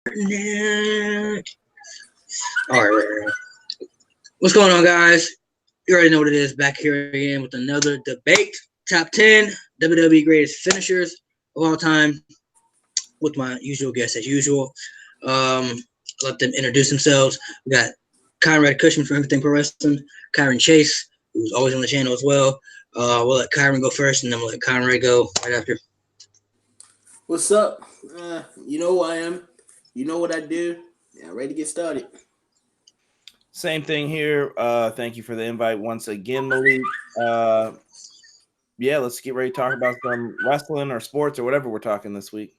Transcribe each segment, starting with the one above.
All right. What's going on, guys? You already know what it is. Back here again with another debate. Top 10 WWE greatest finishers of all time with my usual guests as usual. Um, let them introduce themselves. We got Conrad Cushman from Everything Pro Wrestling, Kyron Chase, who's always on the channel as well. We'll let Kyron go first, and then we'll let Conrad go right after. What's up? You know who I am. You know what I do. Yeah, ready to get started. Same thing here. Thank you for the invite once again, Malik. Yeah, let's get ready to talk about some wrestling or sports or whatever we're talking this week.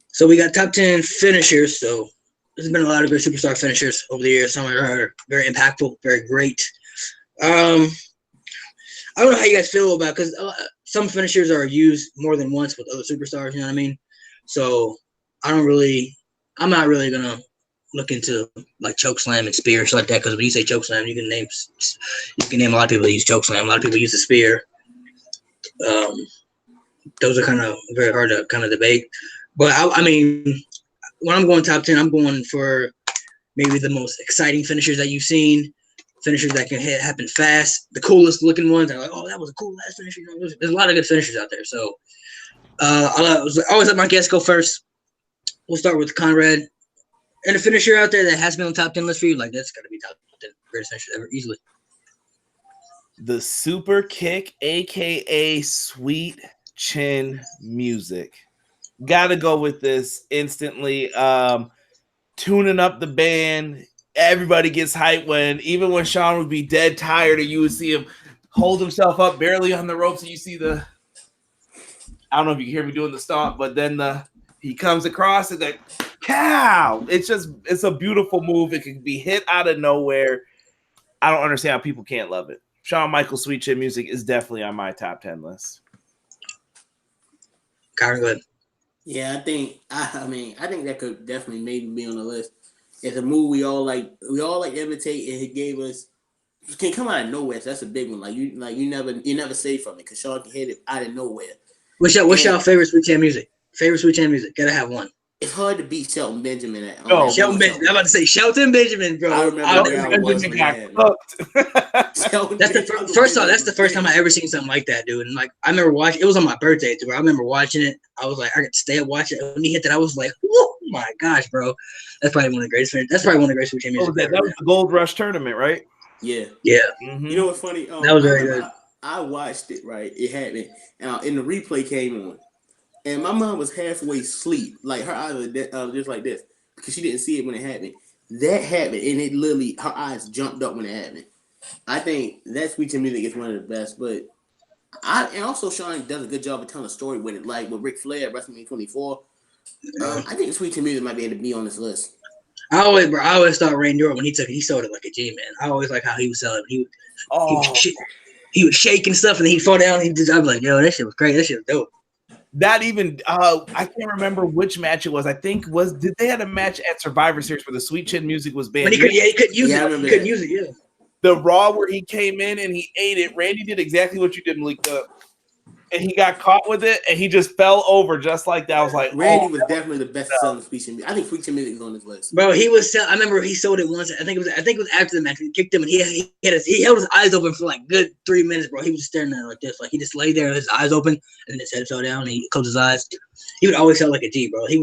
So we got top 10 finishers. So there's been a lot of good superstar finishers over the years. Some are very impactful, very great. I don't know how you guys feel about because some finishers are used more than once with other superstars. You know what I mean? So I'm not really gonna look into like chokeslam and spear stuff like that because when you say chokeslam, you can name a lot of people that use chokeslam. A lot of people use the spear. Those are kind of very hard to kind of debate. But I mean, when I'm going top 10, I'm going for maybe the most exciting finishers that you've seen, finishers that can happen fast, the coolest looking ones. I'm like, oh, that was a cool last finisher. You know, there's a lot of good finishers out there. So I always let my guests go first. We'll start with Conrad. And a finisher out there that has been on the top 10 list for you, like that's got to be top 10 greatest finishers ever, easily. The super kick, aka sweet chin music. Gotta go with this instantly. Tuning up the band. Everybody gets hyped even when Sean would be dead tired, and you would see him hold himself up barely on the ropes, and you see I don't know if you can hear me doing the stomp, but then he comes across and that cow. It's a beautiful move. It can be hit out of nowhere. I don't understand how people can't love it. Shawn Michaels' Sweet Chin music is definitely on my top 10 list. Kyron, go ahead. Yeah, I think that could definitely maybe be on the list. It's a move we all like imitate, and it gave us can come out of nowhere. So that's a big one. You never say from it because Sean can hit it out of nowhere. What's y'all favorite Sweet Chin music? Favorite Sweet Chin music? Gotta have one. It's hard to beat Shelton Benjamin. Shelton Benjamin. I'm about to say Shelton Benjamin, bro. I remember Benjamin got cooked. That's the first time I ever seen something like that, dude. And like I remember watching. It was on my birthday, dude. I remember watching it. I was like, I could stay and watch it. When he hit that, I was like, oh my gosh, bro. That's probably one of the greatest. That's probably one of the greatest Sweet Chin music. That was the Gold Rush tournament, right? Yeah. Yeah. Mm-hmm. You know what's funny? That was very good. I watched it, right? It happened. And the replay came on. And my mom was halfway asleep. Like, her eyes were just like this. Because she didn't see it when it happened. That happened. And it literally, her eyes jumped up when it happened. I think that Sweet Chin music is one of the best. But, and also Sean does a good job of telling a story with it. Like, with Ric Flair at WrestleMania 24. I think Sweet Chin music might be able to be on this list. I always thought Randy Orton, when he took it, he sold it like a G, man. I always like how he was selling. He would shake and stuff, and then he'd fall down. I was like, yo, that shit was great. That shit was dope. That even I can't remember which match it was. I think did they had a match at Survivor Series where the Sweet Chin music was banned? But he couldn't use it. He couldn't use it. Yeah. The Raw where he came in and he ate it. Randy did exactly what you did, Malik. And he got caught with it, and he just fell over just like that. I was like, Randy was definitely the best selling Sweet Chin music. I think Sweet Chin music is on this list. Bro, I remember he sold it once. I think it was after the match. He kicked him, and he held his eyes open for like good 3 minutes, bro. He was just staring at it like this, like he just lay there, his eyes open, and then his head fell down, and he closed his eyes. He would always sell like a G, bro. He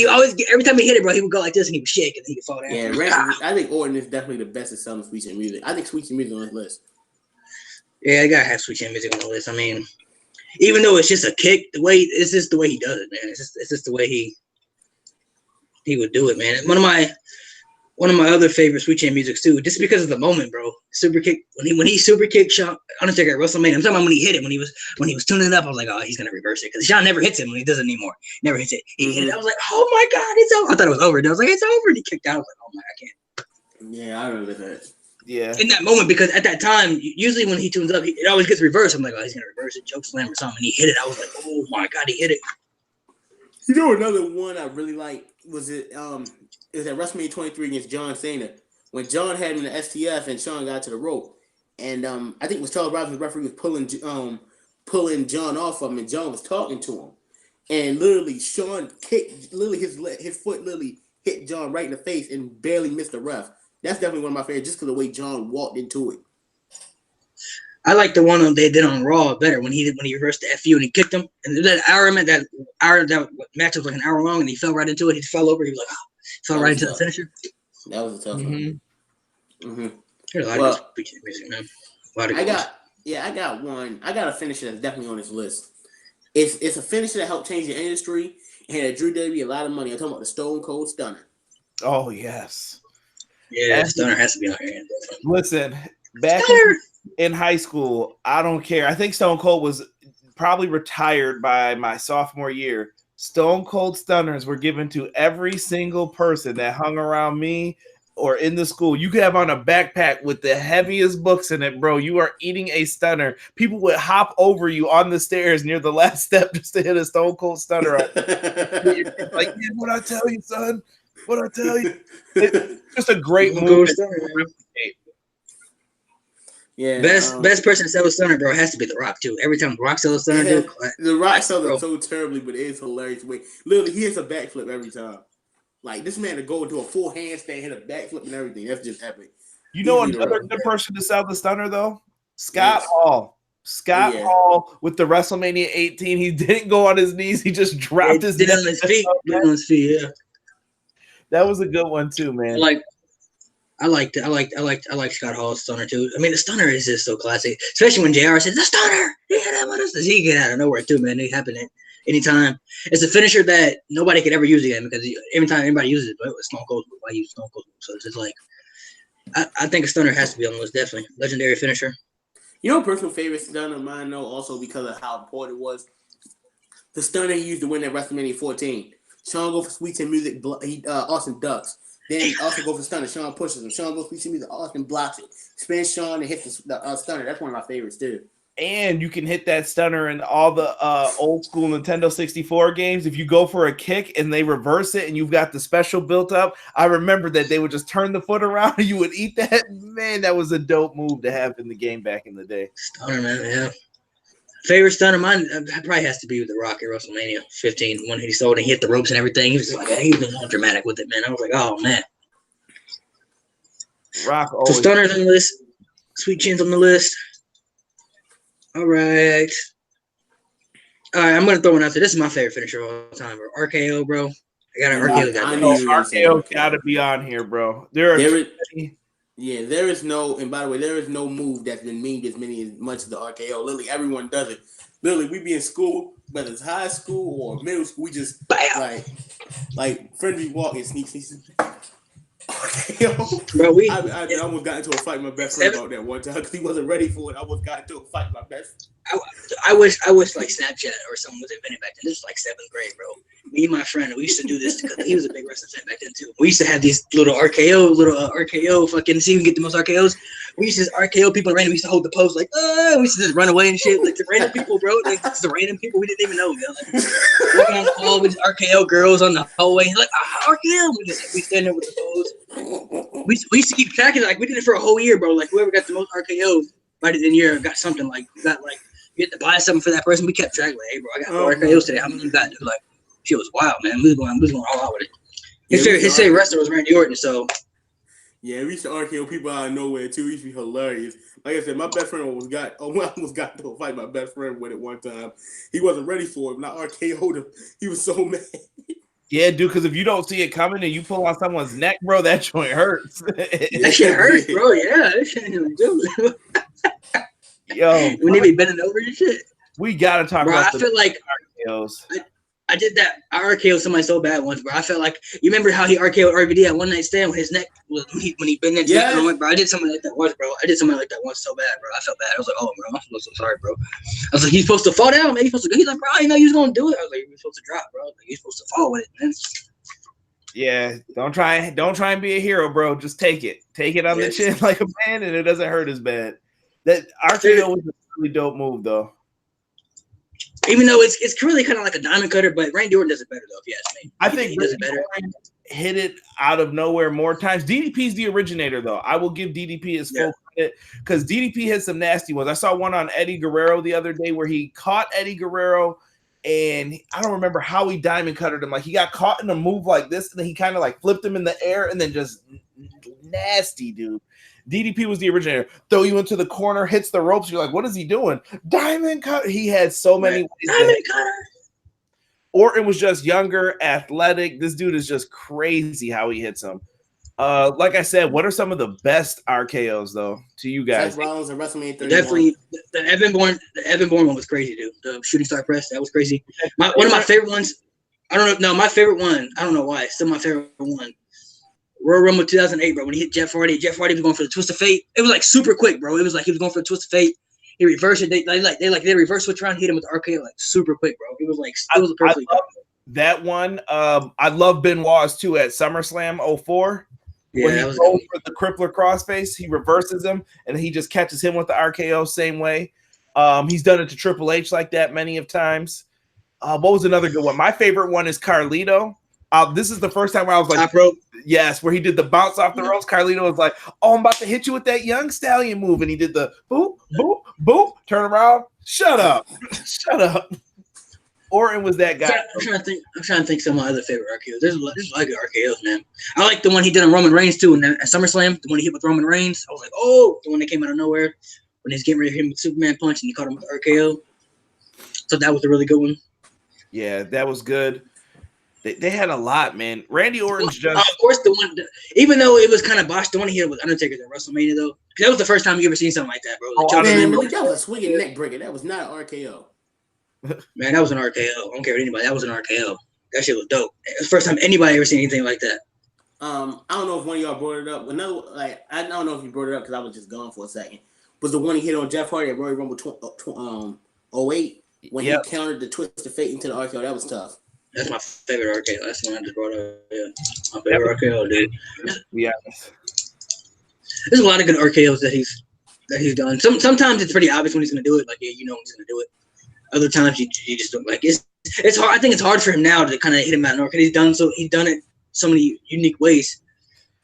always every time he hit it, bro, he would go like this, and he would shake, and he would fall down. Yeah, Randy, I think Orton is definitely the best at selling Sweet Chin music. I think Sweet Chin music on this list. Yeah, I gotta have Sweet Chin music on the list. I mean, even though it's just a kick, it's just the way he does it, man. It's just the way he would do it, man. One of my other favorite Sweet Chin musics too, just because of the moment, bro. Super kick when he super kicked Shawn Undertaker at WrestleMania. I'm talking about when he hit it, when he was tuning it up. I was like, oh, he's gonna reverse it because Shawn never hits him when he does it anymore. Never hits it. He hit it. I was like, oh my god, it's over. I thought it was over. I was like, it's over. And he kicked out. I was like, oh my, I can't. Yeah, I remember that. Yeah. In that moment, because at that time, usually when he tunes up, it always gets reversed. I'm like, oh, he's gonna reverse it, choke slam or something. And he hit it. I was like, oh my god, he hit it. You know, another one I really like was it at WrestleMania 23 against John Cena when John had him in the STF and Shawn got to the rope, and I think it was Charles Robinson, the referee, was pulling John off of him, and John was talking to him, and literally Sean kicked his foot literally hit John right in the face and barely missed the ref. That's definitely one of my favorites, just because of the way John walked into it. I like the one they did on Raw better when he reversed the FU and he kicked him. And that match was like an hour long and he fell right into it. He fell over. He was like, fell right into the finisher. That was a tough one. Mm-hmm. There's a lot of music, man. I got one. I got a finisher that's definitely on this list. It's a finisher that helped change the industry and it drew WWE a lot of money. I'm talking about the Stone Cold Stunner. Oh yes. Yeah, Stunner has to be on here. Listen, back in high school, I don't care. I think Stone Cold was probably retired by my sophomore year. Stone Cold Stunners were given to every single person that hung around me or in the school. You could have on a backpack with the heaviest books in it, bro. You are eating a stunner. People would hop over you on the stairs near the last step just to hit a Stone Cold Stunner up. Like, yeah, what I tell you, son? What I tell you? It's just a great move. Yeah, best person to sell a stunner, bro, has to be The Rock too. Every time The Rock sells a stunner, dude, The Rock sells it so terribly, but it is hilarious. Wait, literally, he hits a backflip every time. Like this man to go into a full handstand, hit a backflip and everything. That's just epic. You know another good person to sell the stunner though? Scott Hall. Hall with the WrestleMania 18. He didn't go on his knees. He just dropped his on his feet. On his feet. Yeah. That was a good one too, man. I liked Scott Hall's stunner too. I mean, the stunner is just so classic, especially when JR said the stunner. Yeah, that one is. He get out of nowhere too, man. It happened at any time. It's a finisher that nobody could ever use again because every time anybody uses it, it was Stone Cold. I use Stone Cold, so it's just like I think a stunner has to be on the list. Definitely legendary finisher. You know, personal favorite stunner of mine though, also because of how important it was. The stunner he used to win at WrestleMania 14. Sean go for Sweet Chin Music. Austin ducks. Then he also go for stunner. Sean pushes him. Sean goes for Sweet Chin Music. Austin blocks it. Spin Sean and hit the stunner. That's one of my favorites too. And you can hit that stunner in all the old school Nintendo 64 games. If you go for a kick and they reverse it and you've got the special built up, I remember that they would just turn the foot around and you would eat that. Man, that was a dope move to have in the game back in the day. Stunner, man, yeah. Favorite stunner of mine probably has to be with The Rock at WrestleMania 15 when he sold and he hit the ropes and everything. He was like, he was all dramatic with it, man. I was like, oh man. Rock. So stunners on the list. Sweet Chin's on the list. All right. I'm gonna throw one out there. This is my favorite finisher of all time, bro. RKO, bro. I got an RKO. RKO gotta be on here, bro. There is no, and by the way, there is no move that's been memed as much as the RKO. Literally, everyone does it. Literally, we be in school, whether it's high school or middle school, we just like friendly walk and sneak. RKO. Bro, I almost got into a fight with my best friend about that one time because he wasn't ready for it. I almost got into a fight with my best. I wish like Snapchat or something was invented back then. This was like 7th grade, bro. Me and my friend, we used to do this because he was a big wrestling fan back then too. We used to have these little RKO fucking see who can get the most RKOs. We used to just RKO people random. We used to hold the post like, we used to just run away and shit. Like the random people, bro. Like the random people we didn't even know. Like, walking on the hall with RKO girls on the hallway. Like RKO. We stand there with the pose. We used to keep track of it. Like we did it for a whole year, bro. Like whoever got the most RKOs by the end of the year got something like that. Like you had to buy something for that person. We kept track. Like, hey, bro, I got 4 RKOs today. How many you got? Dude? Like. She was wild, man. We was going all out with it. His favorite wrestler was Randy Orton, so. Yeah, we used to RKO people out of nowhere too. It used to be hilarious. Like I said, my best friend almost got into a fight. My best friend with it one time. He wasn't ready for it. When I RKO'd him, he was so mad. Yeah, dude. Because if you don't see it coming and you pull on someone's neck, bro, that joint hurts. That shit hurts, bro. Yeah, that shit ain't do. Yo, when they be bending over and shit. We gotta talk about. I feel like RKOs. I did that. I RKO'd somebody so bad once, bro. I felt like you remember how he RKO'd RVD at One Night Stand with his neck when he bent into it. Bro, I did something like that once, bro. I did something like that once so bad, bro. I felt bad. I was like, oh, bro, I'm so sorry, bro. I was like, he's supposed to fall down, man. He's supposed to. He's like, bro, I didn't know you was gonna do it. I was like, you're supposed to drop, bro. Like, you're supposed to fall with it, man. Yeah, don't try and be a hero, bro. Just take it on the chin like a man, and it doesn't hurt as bad. That RKO was a really dope move, though. Even though it's really kind of like a diamond cutter, but Randy Orton does it better, though, if you ask me. I think he does it better. Hit it out of nowhere more times. DDP's the originator, though. I will give DDP his full credit because DDP had some nasty ones. I saw one on Eddie Guerrero the other day where he caught Eddie Guerrero and I don't remember how he diamond cuttered him. Like he got caught in a move like this, and then he kind of like flipped him in the air, and then just nasty, dude. DDP was the originator. Throw you into the corner, hits the ropes. You're like, what is he doing? Diamond cutter. He had so many ways. Diamond cutter. Orton was just younger, athletic. This dude is just crazy how he hits him. Like I said, what are some of the best RKOs though to you guys? Seth Rollins and WrestleMania 31. Definitely the Evan Bourne one was crazy, dude. The shooting star press, that was crazy. One of my favorite ones. I don't know. No, my favorite one. I don't know why. It's still my favorite one. Royal Rumble 2008, bro. When he hit Jeff Hardy, Jeff Hardy was going for the twist of fate. It was like super quick, bro. It was like he was going for the twist of fate. He reversed it. They reverse switch around, hit him with the RKO like super quick, bro. It was like a perfect. That one. I love Benoit's too at SummerSlam 04. Yeah, when he goes for the crippler crossface, he reverses him and he just catches him with the RKO same way. He's done it to Triple H like that many of times. What was another good one? My favorite one is Carlito. This is the first time where I was like, yes, where he did the bounce off the ropes. Carlito was like, oh, I'm about to hit you with that young stallion move. And he did the boop, boop, boop, turn around. Shut up. Shut up. Orton was that guy. I'm trying to think some of my other favorite RKOs. There's a lot of good RKOs, man. I like the one he did on Roman Reigns too, and at SummerSlam, the one he hit with Roman Reigns. I was like, oh, the one that came out of nowhere when he's getting ready to hit him with Superman punch and he caught him with the RKO. So that was a really good one. Yeah, that was good. They had a lot, man. Randy Orton's just of course the one, even though it was kind of botched, the one he hit with Undertaker at WrestleMania though, because that was the first time you ever seen something like that, bro. Man, that was a swinging neck breaker. That was not an RKO. Man, that was an RKO. I don't care what anybody. That was an RKO. That shit was dope. It was the first time anybody ever seen anything like that. I don't know if one of y'all brought it up. Another, I don't know if you brought it up because I was just gone for a second. Was the one he hit on Jeff Hardy at Royal Rumble 08 when he countered the twist of fate into the RKO? That was tough. That's my favorite RKO. That's the one I just brought up. Yeah, my favorite RKO, dude. Yeah. There's a lot of good RKOs that he's done. Sometimes it's pretty obvious when he's gonna do it. Like, yeah, you know he's gonna do it. Other times you just don't like it's hard. I think it's hard for him now to kind of hit him out of nowhere because he's done it so many unique ways.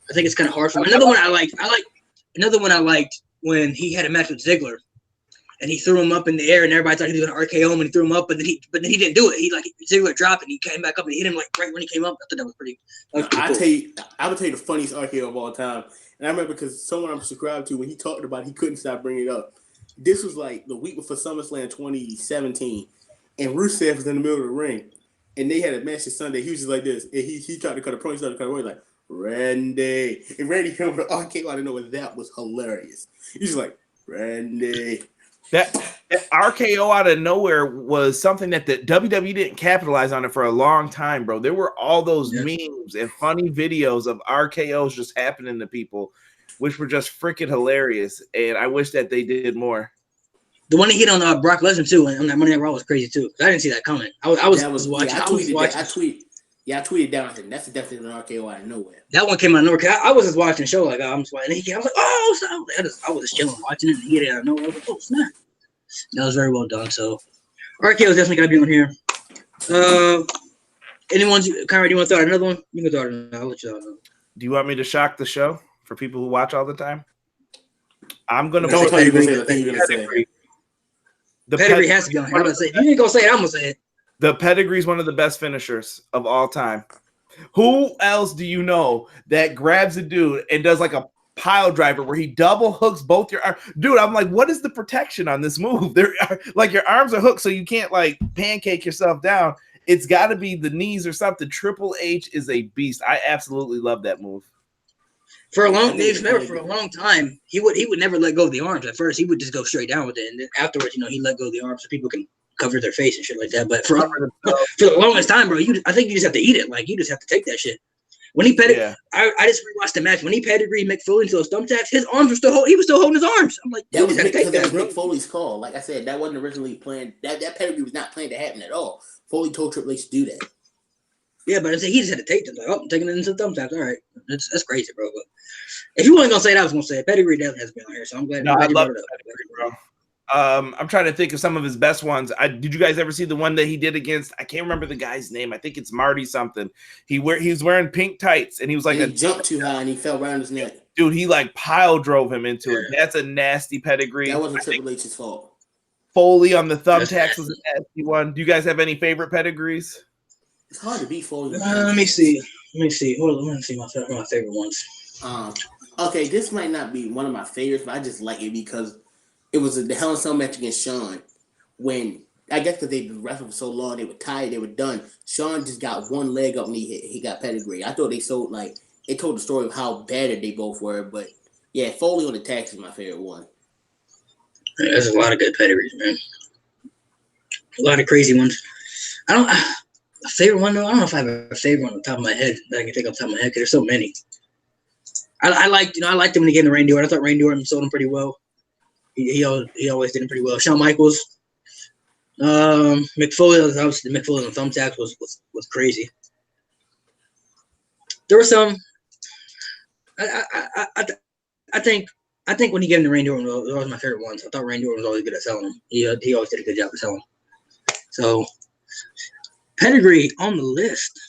I think it's kind of hard for him. Another one I liked when he had a match with Ziggler and he threw him up in the air and everybody thought he was gonna RKO him and he threw him up, but then he didn't do it. Ziggler dropped and he came back up and he hit him like right when he came up. I thought that was pretty cool. I would tell you the funniest RKO of all time. And I remember because someone I'm subscribed to, when he talked about it, he couldn't stop bringing it up. This was like the week before SummerSlam 2017, and Rusev was in the middle of the ring, and they had a match this Sunday. He was just like this, and he tried to cut a promo. He started to cut away like Randy, and Randy came with the RKO out of nowhere. That was hilarious. He's like Randy. That RKO out of nowhere was something that the WWE didn't capitalize on it for a long time, bro. There were all those memes and funny videos of RKOs just happening to people, which were just freaking hilarious, and I wish that they did more. The one he hit on Brock Lesnar too, and on that Monday Night Raw was crazy too. I didn't see that coming. I was watching. I tweeted down. I said that's definitely an RKO out of nowhere. That one came out of nowhere. I was just watching the show like I'm just watching. I was like, oh, I was just chilling watching it. And he hit it out of nowhere. I was like, oh snap! That was very well done. So RKO is definitely gotta be on here. Anyone, Conrad, you want to throw out another one? You can throw it out. I'll let you all know. Do you want me to shock the show for people who watch all the time? I'm gonna don't tell you to say the thing you're gonna say. The pedigree has to be on here. I'm gonna say if you ain't gonna say it, I'm gonna say it. The pedigree is one of the best finishers of all time. Who else do you know that grabs a dude and does like a pile driver where he double hooks both your arms? Dude, I'm like, what is the protection on this move? There are like your arms are hooked so you can't like pancake yourself down. It's got to be the knees or something. Triple H is a beast. I absolutely love that move. For a long time, he would never let go of the arms. At first, he would just go straight down with it, and then afterwards, he let go of the arms so people can cover their face and shit like that. But for the longest time, bro, I think you just have to eat it. Like you just have to take that shit. When he pedigree, I just rewatched the match. When he pedigree Mick Foley into those thumbtacks, his arms were still he was still holding his arms. I'm like, that was Mick Foley's call. Like I said, that wasn't originally planned. That pedigree was not planned to happen at all. Foley told Triple H to do that. Yeah, but he just had to take them. Like, I'm taking it into the thumbtacks. All right, that's crazy, bro. But if you weren't gonna say it, I was gonna say it. Pedigree definitely has been on here, so I'm glad. No, I love it, bro. I'm trying to think of some of his best ones. Did you guys ever see the one that he did against? I can't remember the guy's name. I think it's Marty something. He was wearing pink tights, and he was like he jumped too high and he fell around his neck. Dude, he like pile drove him into it. That's a nasty pedigree. That wasn't Triple H's fault. Foley on the thumbtacks was an nasty one. Do you guys have any favorite pedigrees? It's hard to beat Foley. Let me see. Hold on, let me see my favorite ones. Okay, this might not be one of my favorites, but I just like it because it was the Hell in a Cell match against Shawn. When I guess because they've been wrestling for so long, they were tired, they were done. Shawn just got one leg up and he got pedigree. I thought they told the story of how bad they both were, but yeah, Foley on the tax is my favorite one. Yeah, there's a lot of good pedigrees, man. A lot of crazy ones. A favorite one though. I don't know if I have a favorite one on the top of my head that I can think off the top of my head because there's so many. I liked him when he came to Randy Orton. I thought Randy Orton sold him pretty well. He always did him pretty well. Shawn Michaels, Mick Foley, obviously Mick Foley on thumbtacks was crazy. There were some. I think when he gave him to Randy Orton, those were my favorite ones. I thought Randy Orton was always good at selling them. He always did a good job of selling them. So pedigree on the list.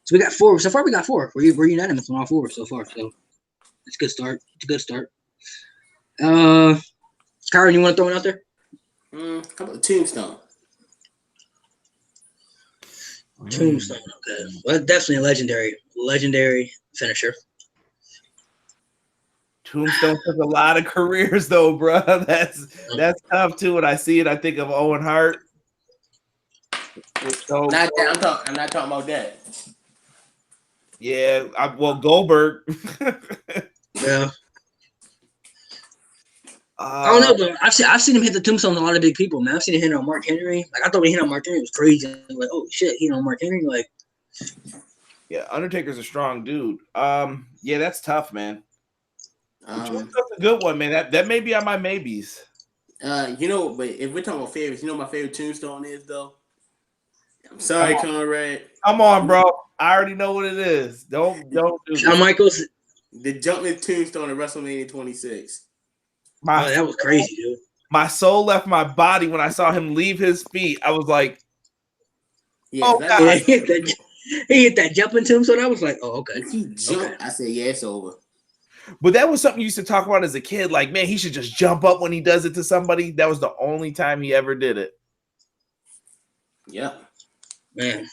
So we got 4. So far we got 4. We're unanimous on all 4 so far. So it's a good start. It's a good start. Kyron, you want to throw one out there? How about Tombstone? Tombstone, okay. Well, definitely a legendary finisher. Tombstone took a lot of careers, though, bro. That's tough too. When I see it, I think of Owen Hart. So, I'm not talking about that. Yeah, Goldberg. Yeah. I don't know, but I've seen him hit the tombstone on a lot of big people, man. I've seen him hit on Mark Henry. Like I thought when he hit on Mark Henry, it was crazy. I'm like, oh shit, he hit on Mark Henry. Like, yeah, Undertaker's a strong dude. Yeah, that's tough, man. That's a good one, man. That may be on my maybes. But if we're talking about favorites, my favorite Tombstone is though. I'm sorry, Conrad. Come on, bro. I already know what it is. Don't do Shawn Michaels. The jumping Tombstone at WrestleMania 26. That was crazy, dude. My soul left my body when I saw him leave his feet. I was like, God. Yeah, he hit that jumping tombstone. I was like, oh, okay. He jumped. Okay. I said, yeah, it's over. But that was something you used to talk about as a kid. Like, man, he should just jump up when he does it to somebody. That was the only time he ever did it. Yeah. Man.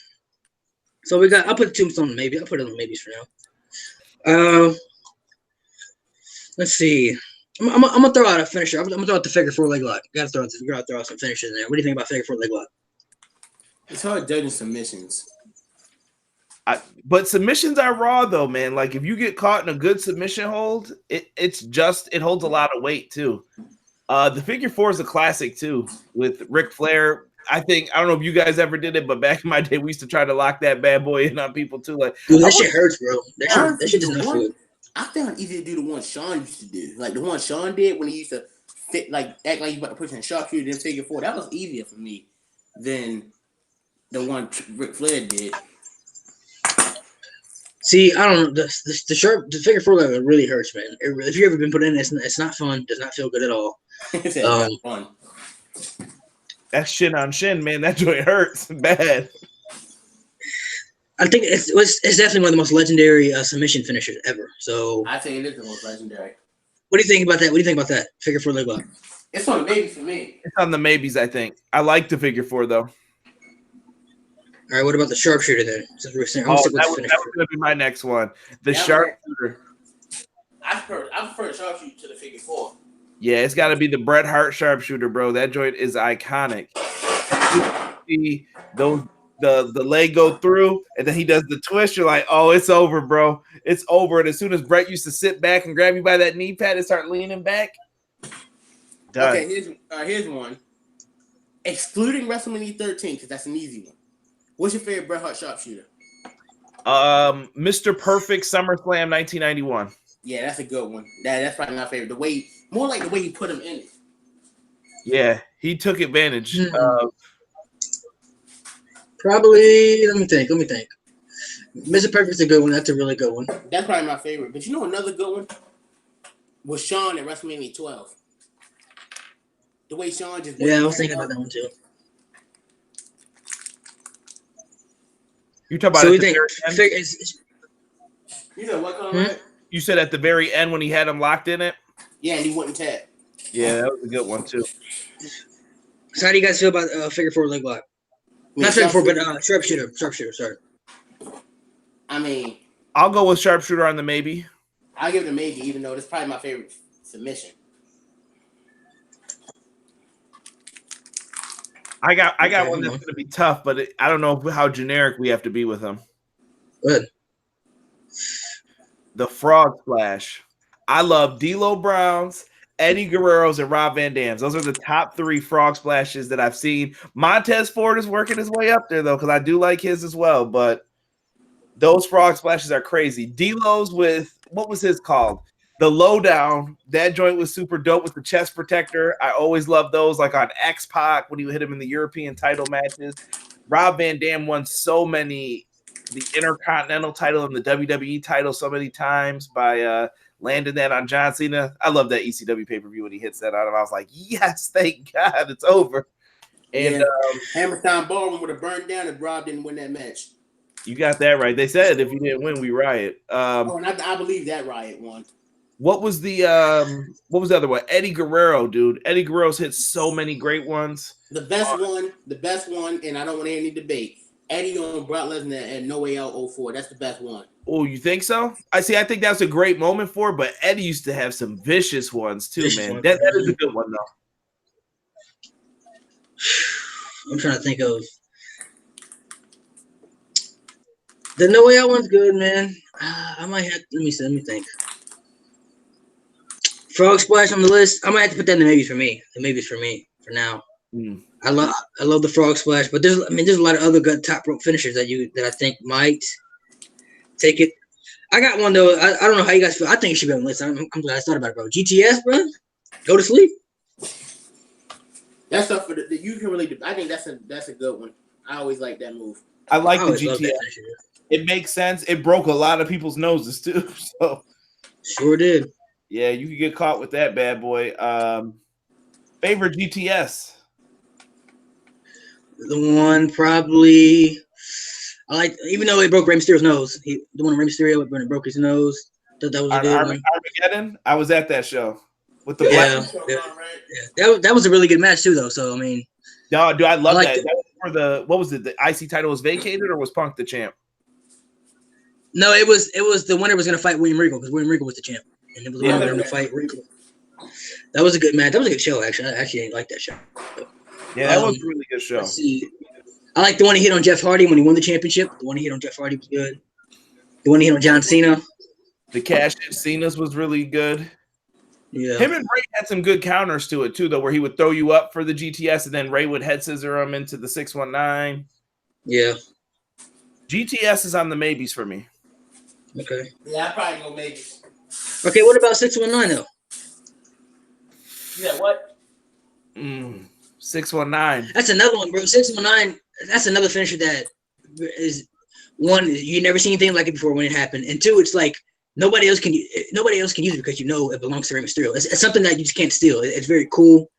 So I'll put the tombstone maybe. I'll put it on maybes for now. Let's see. I'm gonna throw out a finisher. I'm gonna throw out the figure 4 leg lock. Gotta throw out some finishes in there. What do you think about figure 4 leg lock? It's hard judging submissions. But submissions are raw though, man. Like if you get caught in a good submission hold, it holds a lot of weight too. The figure 4 is a classic too with Ric Flair. I don't know if you guys ever did it, but back in my day, we used to try to lock that bad boy in on people too. Like, dude, that shit hurts, bro. That shit does not feel. I found it easier to do the one Shawn used to do. Like the one Shawn did when he used to act like he was about to push in sharpshooter, then figure 4. That was easier for me than the one Ric Flair did. See, I don't know. The figure 4 leg really hurts, man. If you've ever been put in, it's not fun. Does not feel good at all. It's not fun. That's shin on shin, man. That joint hurts bad. I think it's definitely one of the most legendary submission finishers ever. So I think it is the most legendary. What do you think about that? Figure 4 leg lock. It's on the maybe for me. It's on the maybes, I think. I like the figure 4 though. All right, what about the sharpshooter then? Since we're saying, that was going to be my next one. The sharpshooter. I prefer sharpshooter to the figure 4. Yeah, it's got to be the Bret Hart sharpshooter, bro. That joint is iconic. You see the leg go through, and then he does the twist. You're like, oh, it's over, bro. It's over. And as soon as Bret used to sit back and grab you by that knee pad and start leaning back. Done. Okay, here's one. Excluding WrestleMania 13, because that's an easy one. What's your favorite Bret Hart sharpshooter? Mr. Perfect SummerSlam 1991. Yeah, that's a good one. That's probably my favorite. More like the way he put him in it. Yeah, he took advantage. Probably. Let me think. Mr. Perfect's a good one. That's a really good one. That's probably my favorite. But you know another good one was Shawn at WrestleMania 12. The way Shawn just I was thinking about that one too. You talk about so at we the think very end? You said what color? You said at the very end when he had him locked in it? Yeah, and he wouldn't tap. Yeah, that was a good one too. So how do you guys feel about figure four leg lock? Not figure four, but sharpshooter. Sharpshooter. Sorry. I mean, I'll go with sharpshooter on the maybe. I'll give it a maybe, even though it's probably my favorite submission. I got one that's going to be tough, but I don't know how generic we have to be with them. Good. The frog splash. I love D'Lo Brown's, Eddie Guerrero's, and Rob Van Dam's. Those are the top 3 frog splashes that I've seen. Montez Ford is working his way up there, though, because I do like his as well. But those frog splashes are crazy. D'Lo's with, what was his called? The Lowdown. That joint was super dope with the chest protector. I always love those, like on X-Pac when he would hit him in the European title matches. Rob Van Dam won so many, the Intercontinental title and the WWE title so many times by landing that on John Cena. I love that ECW pay-per-view when he hits that on him. I was like, yes, thank God it's over. And Hammerstein Ballroom would have burned down if Rob didn't win that match. You got that right. They said if you didn't win, we riot. And I believe that riot won. What was the other one? Eddie Guerrero, dude. Eddie Guerrero's hit so many great ones. The best one, and I don't want to hear any debate. Eddie on Brock Lesnar and No Way Out 04. That's the best one. Oh, you think so? I think that's a great moment for it, but Eddie used to have some vicious ones too, man. That is a good one, though. I'm trying to think of the No Way Out one's good, man. I might have. Let me think. Frog splash on the list. I might have to put that in the maybes for me. The maybes for me for now. I love the frog splash, but there's a lot of other good top rope finishers that I think might take it. I got one though. I don't know how you guys feel. I think it should be on the list. I'm glad I thought about it, bro. GTS, bro. Go to sleep. That's stuff for the you can really. I think that's a good one. I always like that move. I like the GTS. It makes sense. It broke a lot of people's noses too. So sure did. Yeah, you could get caught with that bad boy. Favorite GTS? The one probably I like, even though it broke Rey Mysterio's nose. The one Rey Mysterio when it broke his nose. Thought that was a good one. Armageddon? I was at that show with the that was a really good match too, though. So I mean, no, dude, I love that. That was for the what was it? The IC title was vacated, or was Punk the champ? No, it was the winner was gonna fight William Regal because William Regal was the champ, and it was the winner to fight Regal. That was a good match. That was a good show, actually. I actually like that show. Yeah, that was a really good show. Let's see. I like the one he hit on Jeff Hardy when he won the championship. The one he hit on Jeff Hardy was good. The one he hit on John Cena. The cash in Cena's was really good. Yeah. Him and Ray had some good counters to it too, though, where he would throw you up for the GTS and then Ray would head scissor him into the 619. Yeah. GTS is on the maybes for me. Okay. Yeah, I probably go maybes. Okay, what about 619 though? Yeah, what? 619. That's another one, bro. 619. That's another finisher that is one you never seen anything like it before when it happened, and two, it's like nobody else can use it because you know it belongs to Rey Mysterio. It's something that you just can't steal. It's very cool.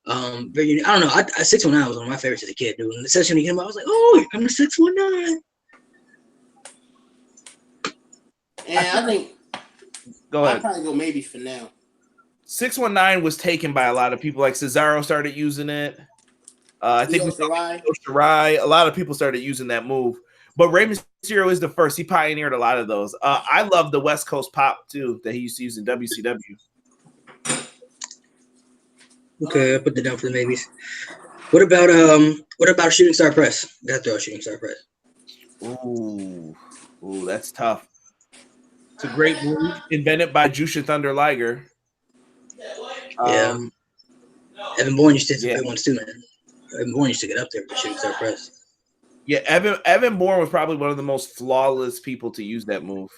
Very. I don't know. 619 was one of my favorites as a kid, dude. And especially when he came out, I was like, oh, here comes the 619. Yeah, I think. Go ahead. I'll probably go maybes for now. 619 was taken by a lot of people. Like Cesaro started using it. I think Shirai. A lot of people started using that move. But Rey Mysterio is the first. He pioneered a lot of those. I love the West Coast pop too that he used to use in WCW. Okay, I put that down for the maybes. What about shooting star press? Gotta throw a shooting star press. Ooh, that's tough. It's a great move invented by Jushin Thunder Liger. Yeah. Evan Bourne used to hit good ones too, man. Evan Bourne used to get up there with the shooting star press. Yeah, Evan Bourne was probably one of the most flawless people to use that move.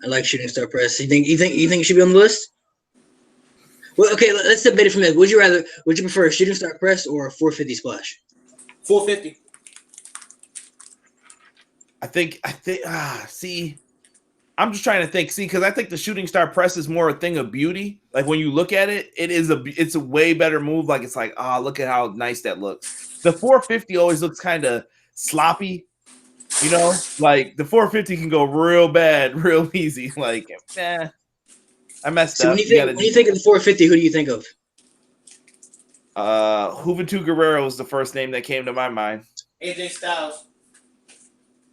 I like shooting star press. You think it should be on the list? Well, okay, let's debate it from there. Would you prefer a shooting star press or a 450 splash? 450. I think. See, I'm just trying to think. See, because I think the shooting star press is more a thing of beauty. Like when you look at it, it's a way better move. Like it's like, look at how nice that looks. The 450 always looks kind of sloppy, you know. Like the 450 can go real bad, real easy. Like, I messed So up. when you think of the 450, who do you think of? Juventud Guerrero was the first name that came to my mind. AJ Styles.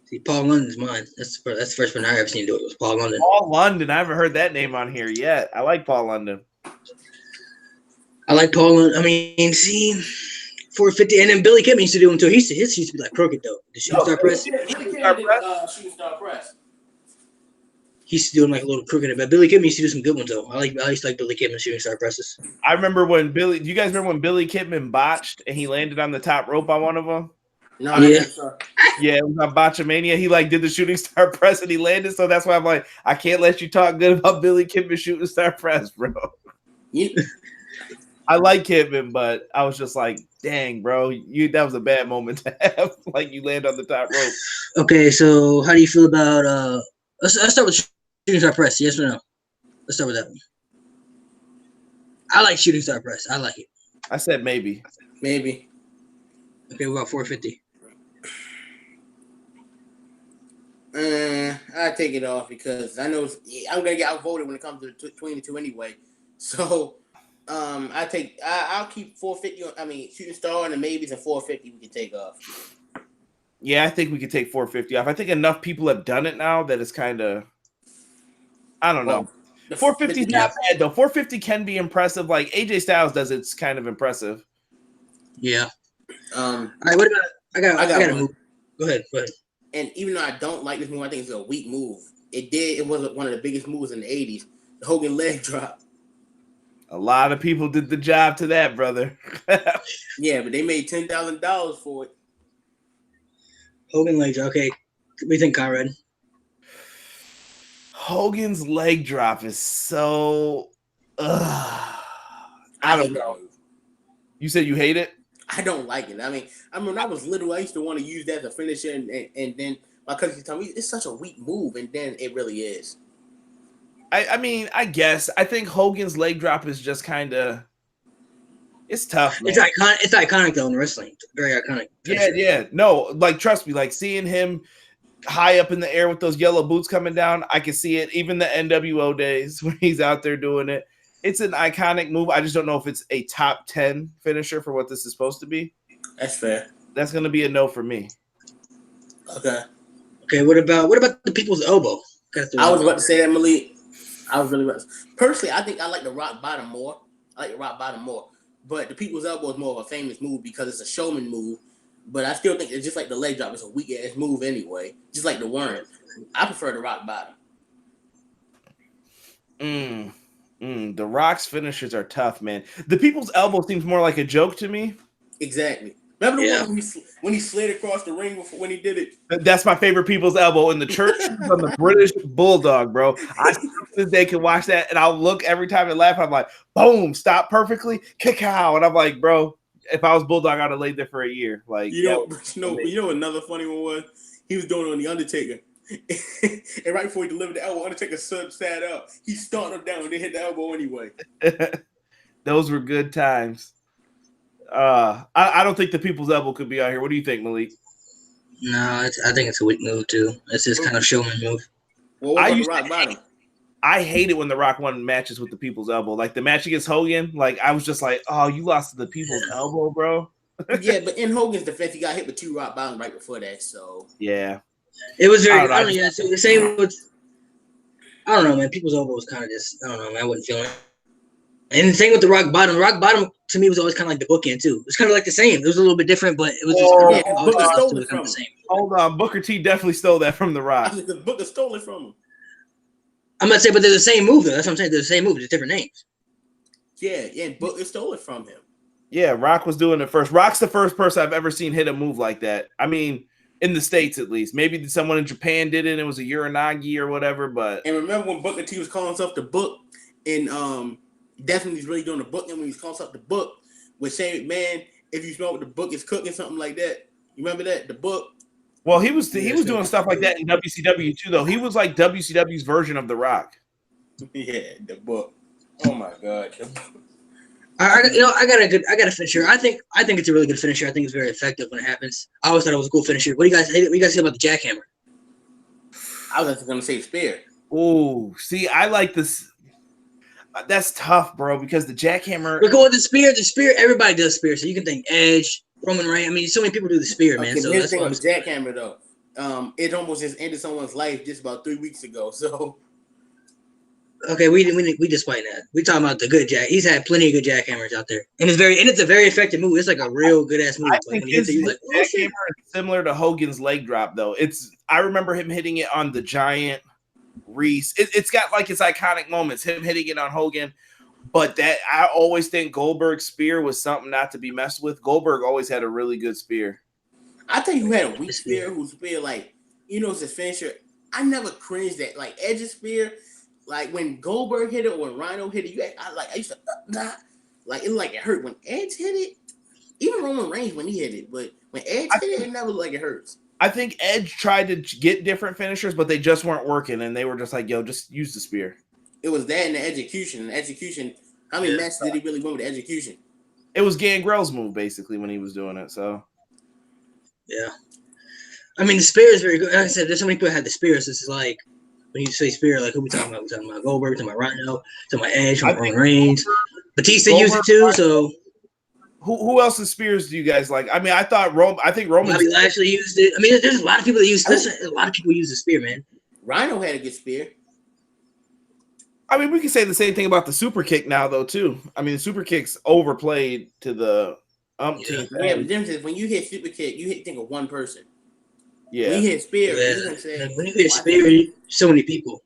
See, Paul London's mine. That's the first one I ever seen do it. Was Paul London. Paul London. I haven't heard that name on here yet. I like Paul London. I like Paul London. I mean, see, 450, and then Billy Kidman used to do them too. His used to be like crooked though. The shooting star press. Shooting star press. He used to do them like a little crooked, but Billy Kidman used to do some good ones though. I used to like Billy Kidman shooting star presses. I remember when do you guys remember when Billy Kidman botched and he landed on the top rope on one of them? No, yeah. Yeah, it was on Botchamania. He like did the shooting star press and he landed. So that's why I'm like, I can't let you talk good about Billy Kidman shooting star press, bro. I like Kidman, but I was just like, dang, bro, that was a bad moment to have. Like you land on the top rope. Okay, so how do you feel about let's start with shooting star press, yes or no? Let's start with that one. I like shooting star press. I like it. I said maybe. Maybe. Okay, what about 450? I take it off because I know I'm gonna get outvoted when it comes to between the two anyway. So, I'll keep 450. I mean, shooting star and the maybes and 450 we can take off. Yeah, I think we could take 450 off. I think enough people have done it now that it's kind of, I don't know. 450 is not bad though. 450 can be impressive. Like AJ Styles does, it's kind of impressive. Yeah. All right. What about? I got a move. Go ahead. And even though I don't like this move, I think it's a weak move. It was one of the biggest moves in the 80s. The Hogan leg drop. A lot of people did the job to that, brother. Yeah, but they made $10,000 for it. Hogan leg drop. Okay. What do you think, Conrad? Hogan's leg drop is so. I don't know. You said you hate it? I don't like it. I mean, when I was little, I used to want to use that as a finisher, and then my cousin used to tell me it's such a weak move, and then it really is. I mean, I guess. I think Hogan's leg drop is just kind of. It's tough, man. It's iconic though in wrestling. Very iconic. Yeah. No, like trust me, like seeing him high up in the air with those yellow boots coming down, I can see it. Even the NWO days when he's out there doing it. It's an iconic move. I just don't know if it's a top 10 finisher for what this is supposed to be. That's fair. That's going to be a no for me. Okay. Okay. What about the people's elbow? I was about to say that, Malik. I was really about to. Personally, I think I like the rock bottom more. But the people's elbow is more of a famous move because it's a showman move. But I still think it's just like the leg drop. It's a weak ass move anyway. Just like the worm. I prefer the rock bottom. The Rock's finishers are tough, man. The people's elbow seems more like a joke to me. Exactly. Remember the one when he slid across the ring when he did it? That's my favorite people's elbow in the church on the British Bulldog, bro. I still to this day can watch that, and I'll look every time it laugh. I'm like, boom, stop perfectly, kick out, and I'm like, bro, if I was Bulldog, I'd have laid there for a year. Like, you know, another funny one was he was doing it on the Undertaker. And right before he delivered the elbow, Undertaker sat up. He started him down and they hit the elbow anyway. Those were good times. I don't think the people's elbow could be out here. What do you think, Malik? No, I think it's a weak move too. It's just kind of showman move. Well, what about the rock bottom? I hate it when The Rock won matches with the people's elbow. Like the match against Hogan, like I was just like, oh, you lost to the people's elbow, bro. Yeah, but in Hogan's defense, he got hit with 2 rock bottoms right before that. So yeah. It was very. I don't know. The same with. I don't know, man. People's elbow was kind of just. I don't know, man. I wasn't feeling it. And the same with the rock bottom. The rock bottom to me was always kind of like the bookend too. It was kind of like the same. It was a little bit different, but it was just the same. Hold on, Booker T definitely stole that from the Rock. Booker stole it from him. I'm not saying, but they're the same move though. That's what I'm saying. They're the same move, just different names. Yeah, and Booker stole it from him. Yeah, Rock was doing it first. Rock's the first person I've ever seen hit a move like that. I mean, in the States at least. Maybe someone in Japan did it and it was a Uranagi or whatever, but and remember when Booker T was calling himself the Book and definitely he's really doing the book and when he's calling himself the Book with Shane McMahon, if you smell what the book is cooking, something like that. You remember that? The Book? Well, he was doing stuff like that in WCW too, though. He was like WCW's version of The Rock. Yeah, the Book. Oh my God. I got a finisher. I think it's a really good finisher. I think it's very effective when it happens. I always thought it was a cool finisher. What do you guys say about the jackhammer? I was going to say spear. Oh, see, I like this. That's tough, bro, because the jackhammer. We're going with the spear. The spear, everybody does spear. So you can think Edge, Roman Reigns. I mean, so many people do the spear, man. Okay, So here's that's the thing why I'm with the jackhammer though. It almost just ended someone's life just about 3 weeks ago. So okay. We just fighting that. We talking about the good jack. He's had plenty of good jackhammers out there, and it's a very effective move. It's like a real good ass move. I Like think when you hit his it, you're like, oh shit. jackhammer is similar to Hogan's leg drop, though. I remember him hitting it on the Giant, Reese. It's got like its iconic moments. Him hitting it on Hogan. But that I always think Goldberg's spear was something not to be messed with. Goldberg always had a really good spear. I tell you who had a weak spear, whose spear, like, it's a finisher. I never cringed at like Edge's spear. Like when Goldberg hit it or when Rhino hit it, I used to like it hurt. When Edge hit it, even Roman Reigns when he hit it, but when Edge hit it never looked like it hurts. I think Edge tried to get different finishers, but they just weren't working, and they were just like, yo, just use the spear. It was that and the execution. How many matches did he really win with the execution? It was Gangrel's move, basically, when he was doing it. So, yeah. I mean, the spear is very good. Like I said, there's so many people that had the spear. So it's like, when you say spear, like, who we talking about? We talking about Goldberg, talking about Rhino, talking about Edge, talking about Roman Reigns. Batista used it too, so. Who else's spears do you guys like? I mean, I think Roman. Bobby Lashley used it. I mean, there's a lot of people that use this. A lot of people use the spear, man. Rhino had a good spear. I mean, we can say the same thing about the super kick now, though, too. I mean, the super kick's overplayed to the umpteenth. Yeah, but the difference is when you hit super kick, you think of one person. Yeah. When you hit spear, when you hit spear, so many people.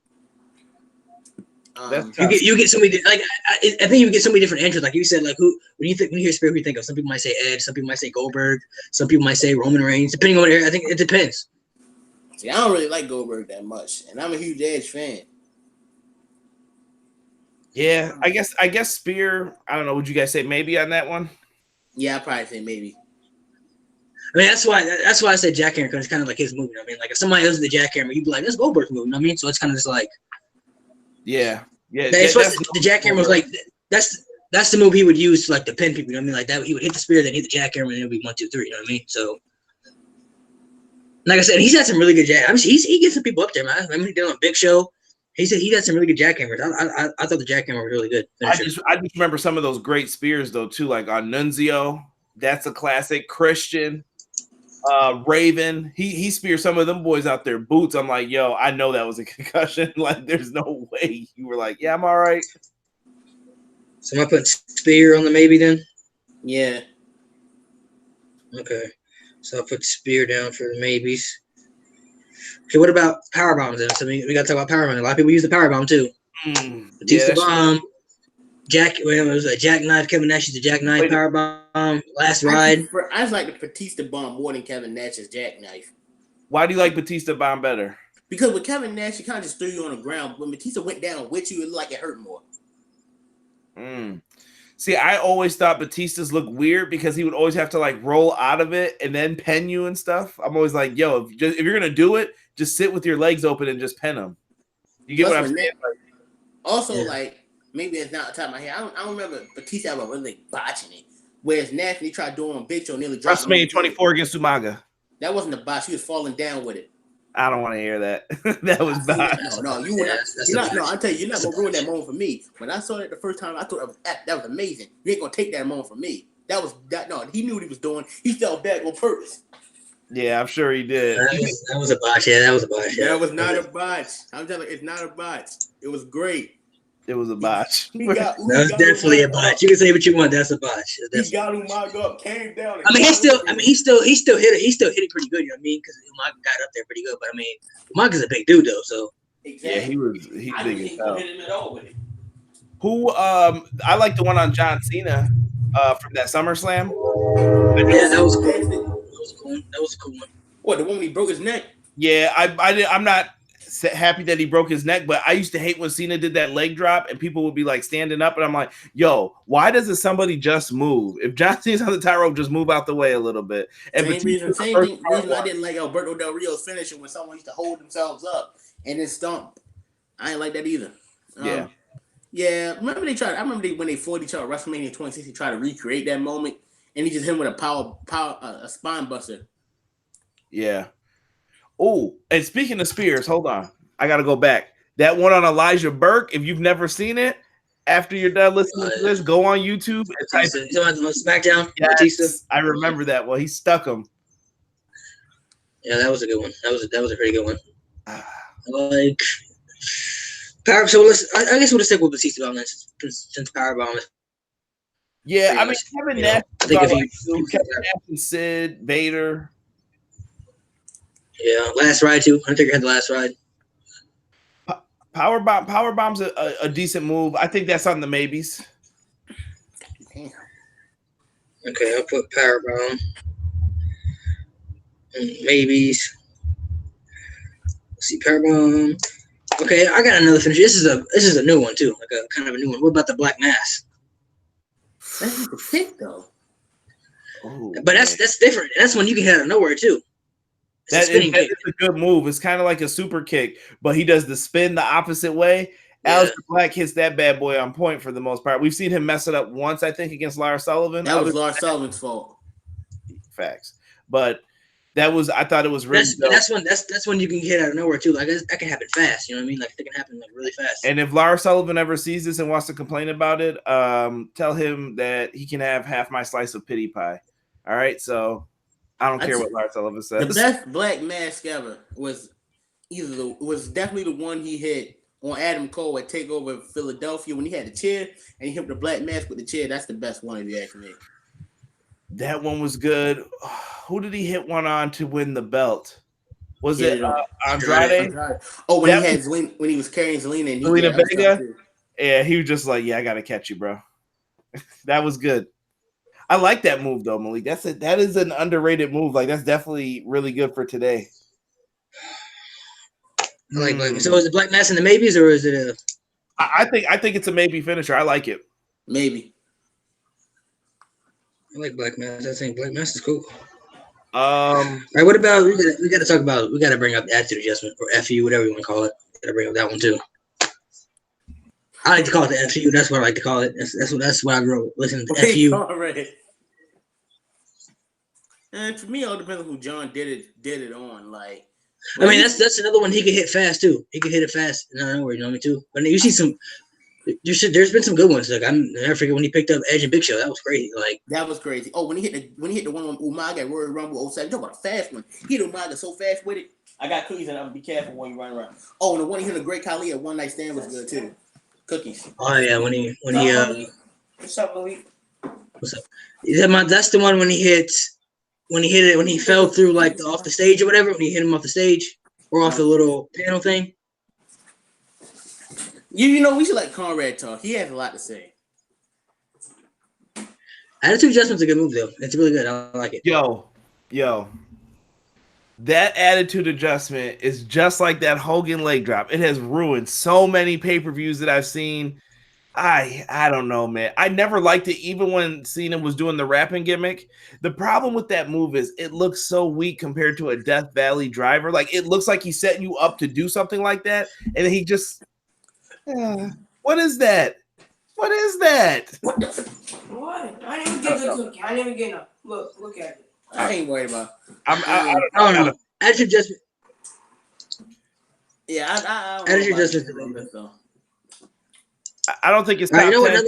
You get so many like I think you get so many different entries. Like you said, like when you hear spear, who you think of? Some people might say Edge, some people might say Goldberg, some people might say Roman Reigns. Depending on what area, I think it depends. See, I don't really like Goldberg that much, and I'm a huge Edge fan. Yeah, I guess spear. I don't know. Would you guys say maybe on that one? Yeah, I'd probably say maybe. I mean, that's why I said jackhammer, because it's kind of like his movie. I mean, like if somebody else is the jackhammer, you'd be like, that's Goldberg's movie. You know what I mean? So it's kind of just like, yeah. The jackhammer was like that's the move he would use to like to pin people. You know what I mean? Like that, he would hit the spear, then hit the jackhammer, and then it would be 1, 2, 3. You know what I mean? So, like I said, he's had some really good jack. I mean, he gets some people up there, man. I mean, he did on Big Show. He said he had some really good jackhammers. I thought the jackhammer was really good. I just remember some of those great spears though too, like on Nunzio. That's a classic. Christian, Raven. He speared some of them boys out there boots. I'm like, yo, I know that was a concussion. Like, there's no way you were like, yeah, I'm all right. So am I putting spear on the maybe then? Yeah. Okay. So I'll put spear down for the maybes. Okay, what about power bombs then? So we gotta talk about power bombs. A lot of people use the power bomb too. Batista bomb. It was a jackknife. Kevin Nash used the jackknife power bomb. Last ride. I just like the Batista bomb more than Kevin Nash's jackknife. Why do you like Batista bomb better? Because with Kevin Nash, he kind of just threw you on the ground. When Batista went down with you, it looked like it hurt more. See, I always thought Batista's looked weird because he would always have to like roll out of it and then pen you and stuff. I'm always like, yo, if you're gonna do it, just sit with your legs open and just pen him. You get what I'm saying? Also, like, maybe it's not on top of my head. I don't remember Batista ever really botching it. Whereas Nash, when he tried doing on Big Show, nearly dropped WrestleMania 24 against Umaga. That wasn't a botch. He was falling down with it. I don't want to hear that. That was bad. No, you would not. No, I'll tell you, you're not gonna ruin that moment for me. When I saw it the first time, I thought that was amazing. You ain't gonna take that moment from me. No, he knew what he was doing. He fell back on purpose. Yeah, I'm sure he did. That was a botch. Yeah, that was a botch. That was not a botch. I'm telling you, it's not a botch. It was great. It was a botch. That was definitely a botch. You can say what you want. That's a botch. He got Umaga up, came down. I mean, he still hit it. He still hit it pretty good. You know what I mean? Because Umaga got up there pretty good. But I mean, Umaga's a big dude though. So exactly. Yeah, he's big as hell. Hit him at all with it. Who I like the one on John Cena from that SummerSlam. Yeah, that was cool. That was a cool one. What, the one when he broke his neck? Yeah, I'm not happy that he broke his neck, but I used to hate when Cena did that leg drop and people would be like standing up and I'm like, yo, why doesn't somebody just move? If John Cena's on the tightrope, just move out the way a little bit. And same reason I didn't like Alberto Del Rio's finishing when someone used to hold themselves up and then stomp. I ain't like that either. Yeah. Remember when they fought each other at WrestleMania 26, he tried to recreate that moment and he just hit him with a spine buster. Yeah. Oh, and speaking of spears, hold on. I got to go back. That one on Elijah Burke, if you've never seen it, After you're done listening to this, go on YouTube and type SmackDown. yes, Batista. I remember that. Well, he stuck him. Yeah, that was a good one. That was a pretty good one. Like Power. So I guess we'll just stick with Batista on this since Powerbomb is. Yeah, I mean Kevin Nash. I think Kevin Nash and Sid, Vader. Yeah, Last Ride too. I think I had the Last Ride. Powerbomb's a decent move. I think that's on the maybes. Damn. Okay, I'll put Powerbomb. Maybes. Let's see, Powerbomb. Okay, I got another finish. This is a new one too, like a kind of a new one. What about the Black Mass? That's the pick though. Oh, but that's different. That's one you can hit out of nowhere too. That is a good move. It's kind of like a super kick, but he does the spin the opposite way. Yeah. Aleister Black hits that bad boy on point for the most part. We've seen him mess it up once, I think, against Lars Sullivan. That was Lars Sullivan's fault. Facts, but I thought it was really. That's one you can hit out of nowhere too. Like that can happen fast. You know what I mean? Like it can happen like really fast. And if Lars Sullivan ever sees this and wants to complain about it, tell him that he can have half my slice of pity pie. All right, so. I don't care what Lars Sullivan says. The best Black Mask ever was definitely the one he hit on Adam Cole at TakeOver Philadelphia when he had the chair and he hit the Black Mask with the chair. That's the best one if you ask me. That one was good. Who did he hit one on to win the belt? Was it Andrade? Oh, when he was carrying Zelina and Zelina Vega? Yeah, he was just like, yeah, I gotta catch you, bro. That was good. I like that move though, Malik. That is an underrated move. Like that's definitely really good for today. So is it Black Mass in the maybes or is it a? I think it's a maybe finisher. I like it. Maybe. I like Black Mass. I think Black Mass is cool. All right. What about we got to talk about? We got to bring up the attitude adjustment or FU, whatever you want to call it. Got to bring up that one too. I like to call it the FU. That's what I like to call it. That's what I grew up listening to FU. All right. And for me, it all depends on who John did it on. Like, I mean, that's another one he could hit fast too. He could hit it fast. No, you know me too. But you see some. There's been some good ones. Like I never forget when he picked up Edge and Big Show. That was crazy. Like that was crazy. Oh, when he hit the one on Umaga at Royal Rumble 07. Talk about a fast one. He hit Umaga so fast with it. I got cookies and I'm gonna be careful when you run around. Oh, and the one he hit the Great Khali at One Night Stand was good too. Cookies. Oh yeah, when he What's up, Malik? What's up? That's the one when he hit it when he fell through like off the stage or whatever. When he hit him off the stage or off the little panel thing. You know, we should let Conrad talk. He has a lot to say. Attitude adjustment's a good move, though. It's really good. I like it. Yo. That attitude adjustment is just like that Hogan leg drop. It has ruined so many pay-per-views that I've seen. I don't know, man. I never liked it, even when Cena was doing the rapping gimmick. The problem with that move is it looks so weak compared to a Death Valley driver. Like, it looks like he's setting you up to do something like that, and he just... what is that? What is that? What? I didn't even get the cookie. I didn't even get enough. Look at it. I ain't worried about. I don't know. Attitude adjustment. Yeah, I attitude adjustment. I don't think it's top 10.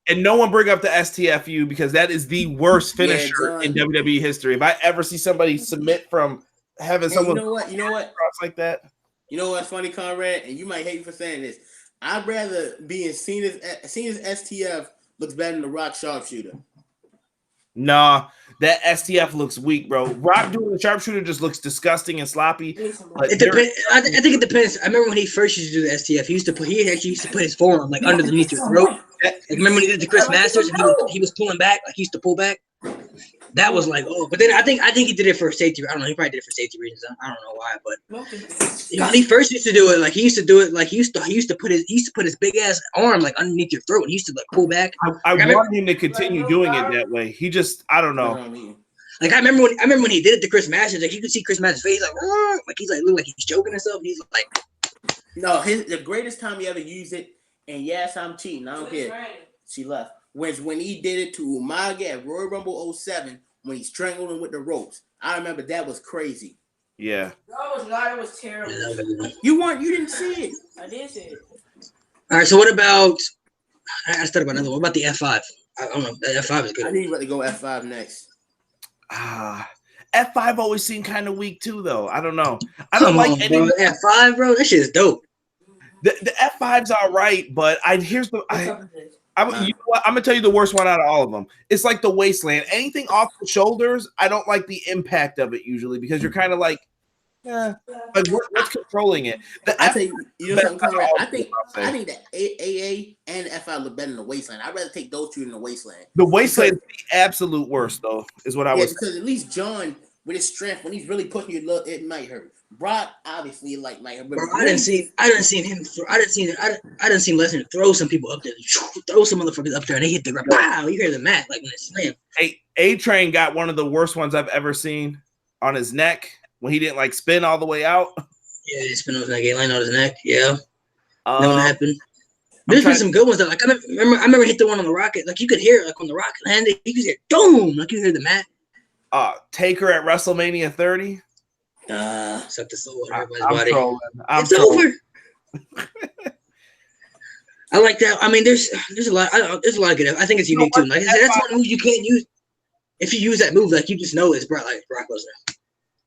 And no one bring up the STFU because that is the worst finisher in WWE history. If I ever see somebody submit from having someone, you know what, like that. You know what's funny, Conrad, and you might hate me for saying this. I'd rather be in Cena's STF looks better than the Rock sharpshooter. Nah, that STF looks weak, bro. Rock doing the sharpshooter just looks disgusting and sloppy. It depends. I think it depends. I remember when he first used to do the STF, he actually used to put his forearm like underneath your throat. Like, remember when he did the Chris Masters and he was pulling back, like he used to pull back. That was like, oh, but then I think he did it for safety. I don't know. He probably did it for safety reasons. I don't know why, but when he first used to do it, like he used to put his big ass arm like underneath your throat. And he used to like pull back. I want him to continue doing it that way. He just, I don't know. Like I remember when he did it to Chris Masters. Like you could see Chris Masters' face, like he's like look like he's choking himself. He's like, no, the greatest time he ever used it. And yes, I'm cheating. I don't care. She left. Was when he did it to Umaga at Royal Rumble 07 when he strangled him with the ropes. I remember that was crazy. Yeah. That was terrible. You didn't see it. I did see it. All right, so what about I started about another one. What about the F5? I don't know. The F5 is I good. think you about to go F5 next. F5 always seemed kind of weak too, though. I don't know. I Come don't like on, any. bro. F5, bro. That shit is dope. The F5's all right, but here's the What's up with this? you know what? I'm gonna tell you the worst one out of all of them. It's like the Wasteland. Anything off the shoulders, I don't like the impact of it usually because you're kind of like, like what's controlling it? The I F- think you know something, Conrad. all I think I'll say. that AA and F5 look better than the Wasteland. I'd rather take those two than the Wasteland. The Wasteland is the absolute worst, though, is what I was. Because at least John, with his strength, when he's really pushing you, it might hurt. Brock obviously might hurt. Bro, I didn't see him. I didn't see Lesnar throw some people up there, throw some motherfuckers up there, and they hit the ground. Wow, you hear the mat like when it slammed. A-Train got one of the worst ones I've ever seen on his neck when he didn't like spin all the way out. Yeah, he spin on his neck, line on his neck. Yeah, that one happened. I'm There's been some good ones though. Like I remember hit the one on the Rocket. Like you could hear it, like when the Rocket landed, you could hear boom, like you hear the mat. Taker at WrestleMania 30. Suck the soul out of everybody's I'm body. trolling. It's over. I like that. I mean, there's a lot. There's a lot of good. I think it's unique too. Like I said, that's one move you can't use. If you use that move, like you just know it's Brock Lesnar.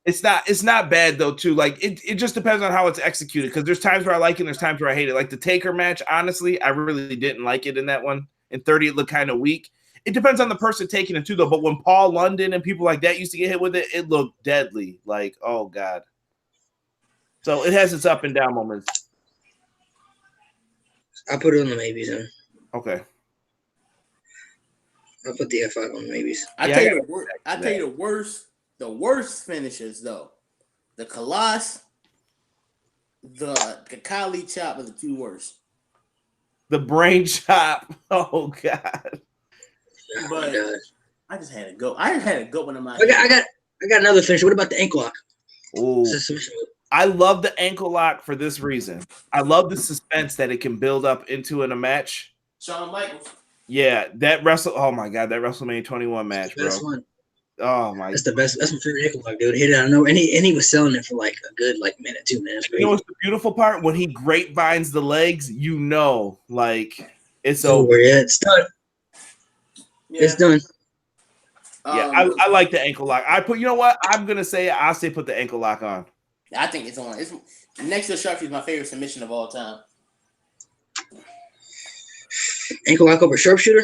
It's not bad though too. Like it just depends on how it's executed because there's times where I like it and there's times where I hate it. Like the Taker match, honestly, I really didn't like it in that one. In 30, it looked kind of weak. It depends on the person taking it too, though. But when Paul London and people like that used to get hit with it, it looked deadly. Like, oh God. So it has its up and down moments. I'll put it on the maybes then. Okay. I'll put the F5 on the maybes. I tell you the worst finishes though. The Colossus, the Kali chop are the two worst. The brain chop. Oh God. Oh But my God. I just had to go. I had to go one of my. I got another finisher. What about the ankle lock? Ooh. It's a submission move. I love the ankle lock for this reason. I love the suspense that it can build up into in a match. Shawn Michaels. Yeah, oh my God, that WrestleMania 21 match, bro. Best one. Oh my. That's the best. That's my favorite ankle lock, dude. Hit it. I know, and he was selling it for like a good minute, 2 minutes. You know what's the beautiful part? When he grapevines the legs, you know, like it's over. over. Yeah, it's done. Yeah. It's done. Yeah, I like the ankle lock. You know what? I'm gonna say I'll say put the ankle lock on. I think it's on. It's next to the Sharpshooter is my favorite submission of all time. Ankle lock over sharpshooter.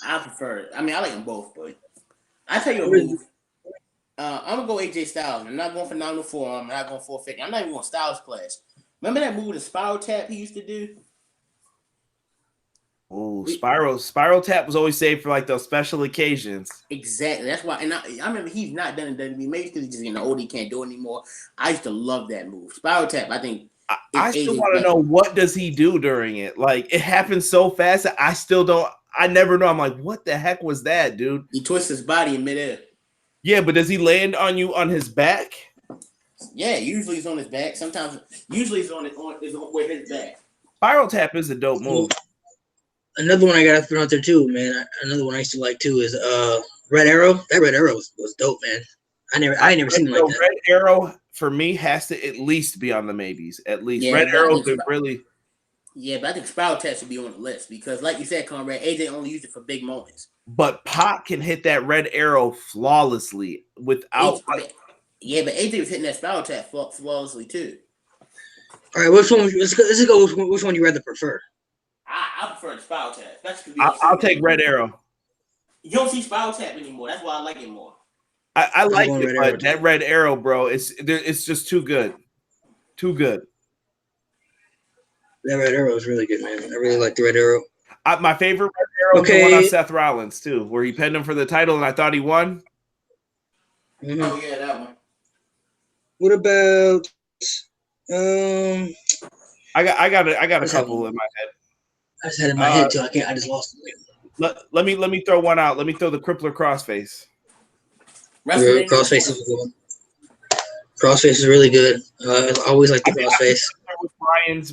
I prefer it. I mean, I like them both, but I tell you a move. I'm gonna go AJ Styles. I'm not going for 904. I'm not going 450. I'm not even going Styles class. Remember that move, the spiral tap he used to do? Oh, spiral tap was always saved for like those special occasions. Exactly. That's why. And I remember he's not done in WWE. Maybe because he's just getting old, he can't do it anymore. I used to love that move. Spiral tap. I think. I still want to know what does he do during it. Like it happens so fast that I still don't. I never know. I'm like, what the heck was that, dude? He twists his body in midair. Yeah, but does he land on you on his back? Yeah, usually he's on his back. Sometimes, usually he's on with his back. Spiral tap is a dope move. Another one I gotta throw out there too, man. Another one I used to like too is Red Arrow. That Red Arrow was dope, man. I ain't never seen it like that. Red Arrow for me has to at least be on the maybes. At least Yeah, Red Arrow could really. Yeah, but I think Spiral Tap should be on the list because, like you said, Conrad, AJ only used it for big moments. But Pac can hit that Red Arrow flawlessly without. Yeah, but AJ was hitting that Spiral Tap flawlessly too. All right, which one? Let's go. Which one you rather prefer? I prefer the Spiral Tap. I'll take Red Arrow. You don't see Spiral Tap anymore. That's why I like it more. I like it, but that Red Arrow, bro, it's just too good. Too good. That Red Arrow is really good, man. I really like the Red Arrow. My favorite Red Arrow is the one on Seth Rollins, too, where he pinned him for the title and I thought he won. Mm-hmm. Oh, yeah, that one. What about I got a couple in my head. I just had it in my head too. I just lost it. Let me throw one out. Let me throw the Crippler Crossface. Crossface is a good one. Crossface is really good. I always like the crossface.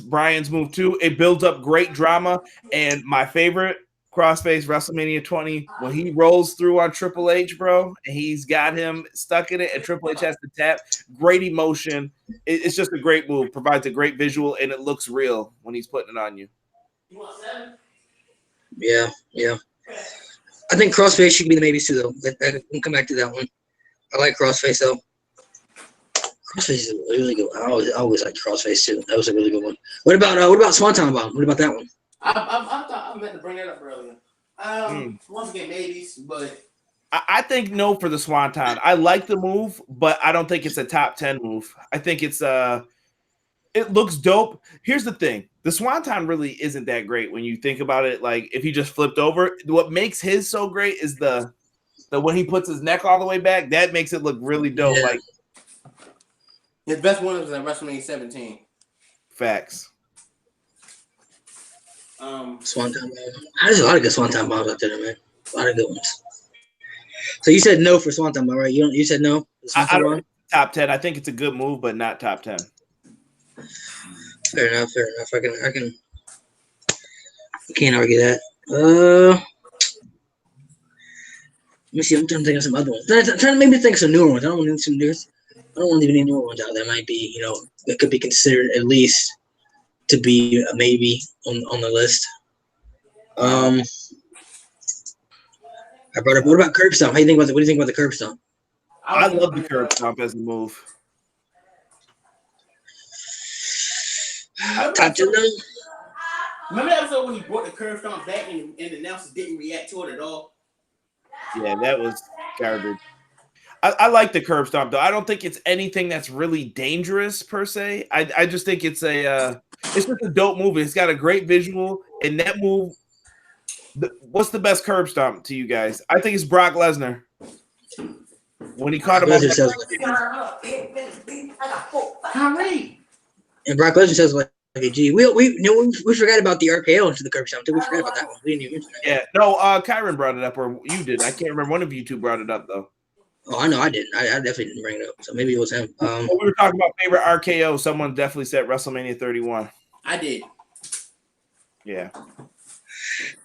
Brian's move too. It builds up great drama. And my favorite crossface, WrestleMania 20, when he rolls through on Triple H, bro, and he's got him stuck in it, and Triple H has to tap. Great emotion. It's just a great move. Provides a great visual, and it looks real when he's putting it on you. You want 7? Yeah. I think crossface should be the maybes too, though. I can come back to that one. I like crossface though. Crossface is a really good one. I always like crossface too. That was a really good one. What about Swanton Bomb? What about that one? I thought I meant to bring that up earlier. Once again, maybes, but I think no for the Swanton. I like the move, but I don't think it's a top 10 move. I think it's it looks dope. Here's the thing. The Swanton really isn't that great when you think about it. Like if he just flipped over, what makes his so great is the when he puts his neck all the way back, that makes it look really dope. Yeah. Like his best one was at WrestleMania 17. Facts. Swanton Bomb. There's a lot of good Swanton Bombs out there, man. A lot of good ones. So you said no for Swanton Bomb, right? You said no. I don't top 10. I think it's a good move, but not top 10. Fair enough. I can't argue that. Let me see. I'm trying to think of some other ones. I'm trying to maybe think of some newer ones. I don't want to leave any newer ones out that might be, that could be considered at least to be a maybe on the list. I brought up. What about curb stomp? What do you think about the curb stomp? I love the curb stomp as a move. Top 10 though? Remember that episode when he brought the curb stomp back and the announcers didn't react to it at all? Yeah, that was garbage. I like the curb stomp though. I don't think it's anything that's really dangerous per se. I just think it's it's just a dope move. It's got a great visual, and that move. What's the best curb stomp to you guys? I think it's Brock Lesnar when he caught him. And Brock Lesnar says like a G. We forgot about the RKO into the curb stomp too. We forgot about that one. We didn't even mention that. Yeah, no, Kyron brought it up, or you did. I can't remember. One of you two brought it up though. Oh, I know I didn't. I definitely didn't bring it up. So maybe it was him. When we were talking about favorite RKO. Someone definitely said WrestleMania 31. I did. Yeah.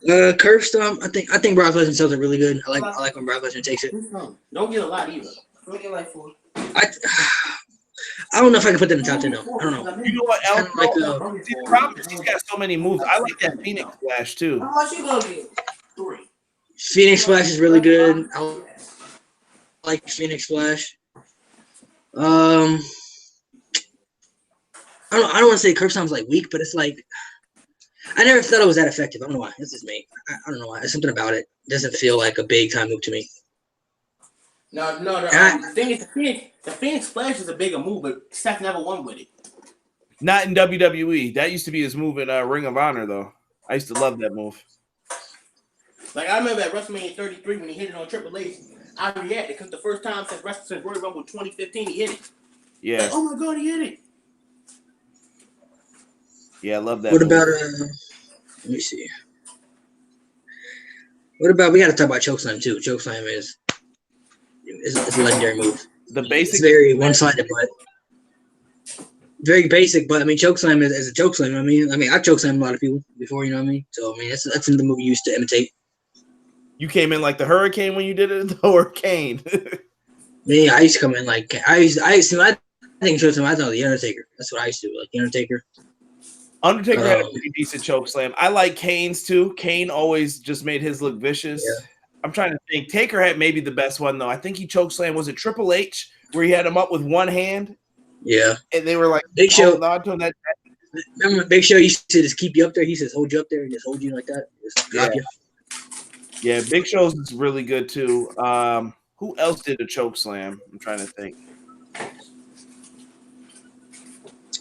Curb stomp. I think Brock Lesnar sells it really good. I like when Brock Lesnar takes it. Don't get a lot either. Don't get like 4. I don't know if I can put that in the top 10 though. I don't know. You know what else? Like, the problem is he's got so many moves. I like that Phoenix Splash too. How much you gonna get? 3. Phoenix Splash is really good. I like Phoenix Splash. I don't want to say curb stomp's like weak, but it's like I never thought it was that effective. I don't know why. This is me. I don't know why. There's something about it. It doesn't feel like a big time move to me. No. The thing is, the Phoenix Splash is a bigger move, but Steph never won with it. Not in WWE. That used to be his move in Ring of Honor, though. I used to love that move. Like I remember at WrestleMania 33 when he hit it on Triple H, I reacted because the first time since Royal Rumble 2015 he hit it. Yeah. Like, oh my God, he hit it. Yeah, I love that. What move. about let me see. What about we got to talk about chokeslam too. Chokeslam is a legendary move. The basic. It's very one-sided, but very basic. But I mean, chokeslam is a chokeslam. I mean, I chokeslammed a lot of people before. You know what I mean? So I mean, that's the move you used to imitate. You came in like the Hurricane when you did it, or Kane? Me, I used to come in like I think chokeslam. I thought the Undertaker. That's what I used to do, like the Undertaker. Undertaker had a pretty decent choke slam. I like Kane's too. Kane always just made his look vicious. Yeah. I'm trying to think. Taker had maybe the best one though. I think he choke slammed. Was it Triple H where he had him up with one hand? Yeah. And they were like, Big Show. Remember Big Show used to just keep you up there. He says hold you up there and just hold you like that. Just drop you. Yeah, Big Show's is really good too. Who else did a choke slam? I'm trying to think.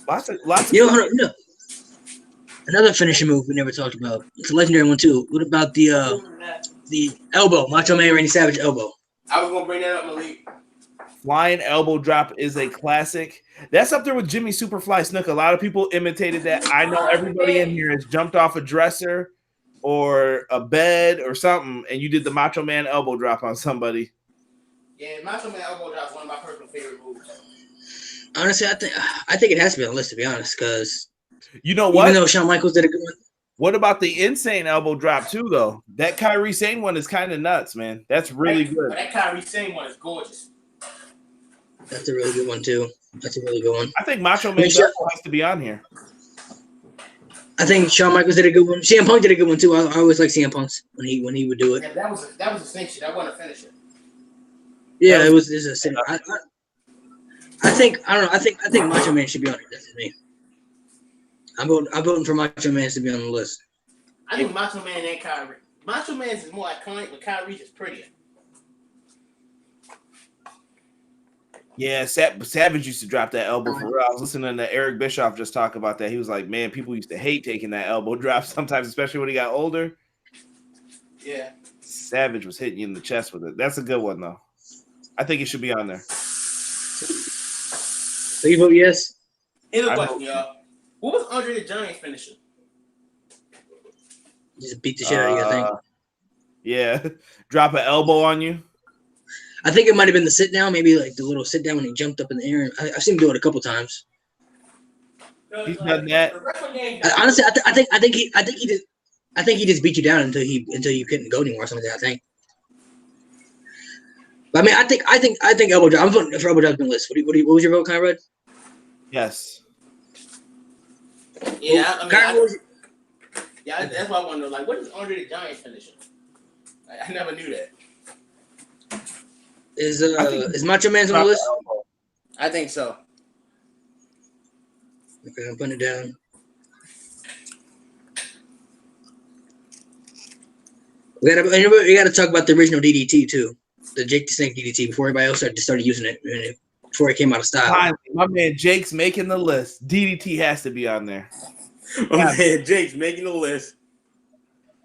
Lots of. No. Another finishing move we never talked about. It's a legendary one too. What about the elbow? Macho Man Randy Savage elbow. I was gonna bring that up, Malik. Flying elbow drop is a classic. That's up there with Jimmy Superfly Snuka. A lot of people imitated that. I know everybody in here has jumped off a dresser or a bed or something, and you did the Macho Man elbow drop on somebody. Yeah, Macho Man elbow drop is one of my personal favorite moves. Honestly, I think it has to be on the list, to be honest, because you know what? Even though Shawn Michaels did a good one. What about the Insane elbow drop too, though? That Kairi Sane one is kind of nuts, man. That's really good. But that Kairi Sane one is gorgeous. That's a really good one too. That's a really good one. I think Macho Man has to be on here. I think Shawn Michaels did a good one. CM Punk did a good one too. I always like CM Punk's when he would do it. Yeah, that was a cinch. That wasn't a finisher. Yeah, it was a sin. I think I don't know. I think Macho Man should be on it. That's me. I'm voting for Macho Man to be on the list. I think Macho Man and Kyrie. Macho Man's is more iconic, but Kyrie's is prettier. Yeah, Savage used to drop that elbow for real. I was listening to Eric Bischoff just talk about that. He was like, man, people used to hate taking that elbow drop sometimes, especially when he got older. Yeah. Savage was hitting you in the chest with it. That's a good one, though. I think it should be on there. So you vote yes? Here's a question, y'all. What was Andre the Giant's finisher? Just beat the shit out of you, I think. Yeah. Drop an elbow on you. I think it might have been the sit down, maybe like the little sit down when he jumped up in the air. I've seen him do it a couple times. He's done that. Honestly, I think he just beat you down until you couldn't go anymore or something. I think. But I mean, I think elbow drop. I'm voting for elbow drop on the list. What was your vote, Conrad? Yes. Yeah, Conrad, that's why I wonder. Like, what is Andre the Giant's finisher? I never knew that. Is Macho Man's on the list? I think so. Okay, I'm putting it down. We gotta talk about the original DDT too, the Jake the Snake DDT before everybody else started using it before it came out of style. Finally, my man Jake's making the list. DDT has to be on there. My man Jake's making the list.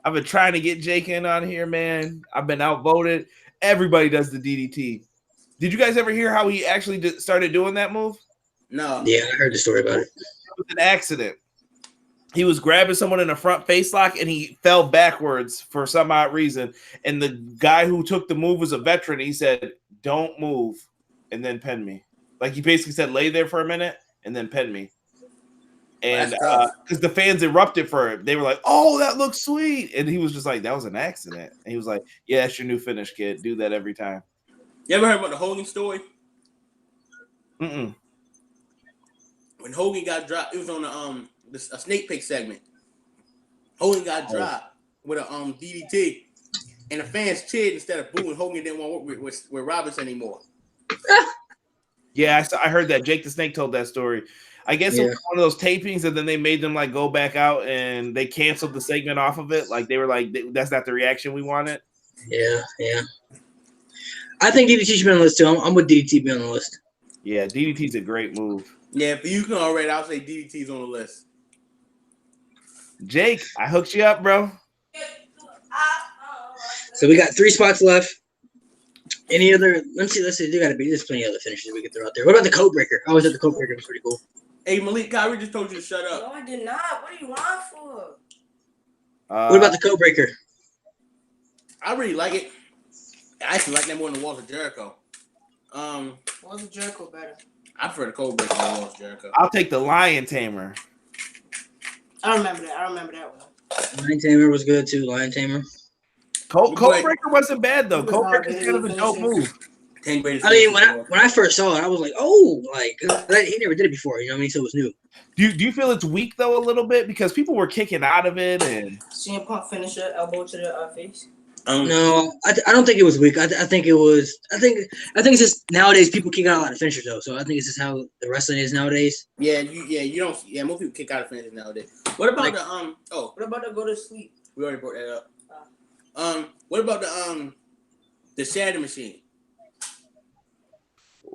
I've been trying to get Jake in on here, man. I've been outvoted. Everybody does the DDT. Did you guys ever hear how he actually started doing that move? No. Yeah, I heard the story about it. It was an accident. He was grabbing someone in a front face lock and he fell backwards for some odd reason. And the guy who took the move was a veteran. He said, "Don't move," and then pin me. Like he basically said, "Lay there for a minute and then pin me." And because the fans erupted for it, they were like, "Oh, that looks sweet," and he was just like, "That was an accident." And he was like, "Yeah, that's your new finish, kid. Do that every time." You ever heard about the Hogan story? Mm-mm. When Hogan got dropped, it was on a snake pick segment. Hogan got dropped with a DDT, and the fans cheered instead of booing. Hogan didn't want to work with Roberts anymore. Yeah, I heard that. Jake the Snake told that story. I guess it was one of those tapings, and then they made them like go back out and they canceled the segment off of it. Like they were like, "That's not the reaction we wanted." Yeah. I think DDT should be on the list too. I'm with DDT being on the list. Yeah, DDT's a great move. Yeah, for you can already, I'll say DDT's on the list. Jake, I hooked you up, bro. So we got 3 spots left. Any other? Let's see. There's plenty of other finishes we could throw out there. What about the code breaker? I always thought the code breaker was pretty cool. Hey, Malik, Kyrie just told you to shut up. No, I did not. What are you lying for? What about the code breaker? I really like it. I actually like that more than Walter Jericho. Walter Jericho better. I prefer the code breaker than Walter Jericho. I'll take the Lion Tamer. I remember that one. Lion Tamer was good too. Lion Tamer. Code Breaker wasn't bad though. Code Breaker's kind of a dope move. I mean, when I first saw it, I was like, "Oh, like he never did it before." You know what I mean? So it was new. Do you feel it's weak though a little bit because people were kicking out of it and CM Punk finisher, elbow to the face. No, I don't think it was weak. I think it was. I think it's just nowadays people kick out a lot of finishers though. So I think it's just how the wrestling is nowadays. You don't. Yeah, most people kick out of finishers nowadays. What about What about the go to sleep? We already brought that up. What about the Shatter Machine?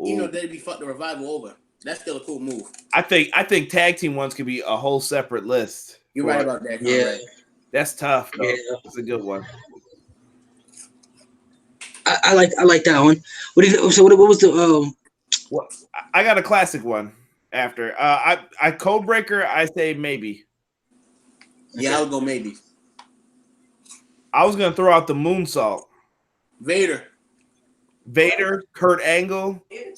You know they'd be fucked the Revival over. That's still a cool move. I think tag team ones could be a whole separate list. You're right about that. Yeah, right. That's tough. Though. Yeah. That's a good one. I like that one. What was the What I got a classic one after. I Code Breaker, I say maybe. Yeah, I'll go maybe. I was gonna throw out the moonsault. Vader, Kurt Angle. He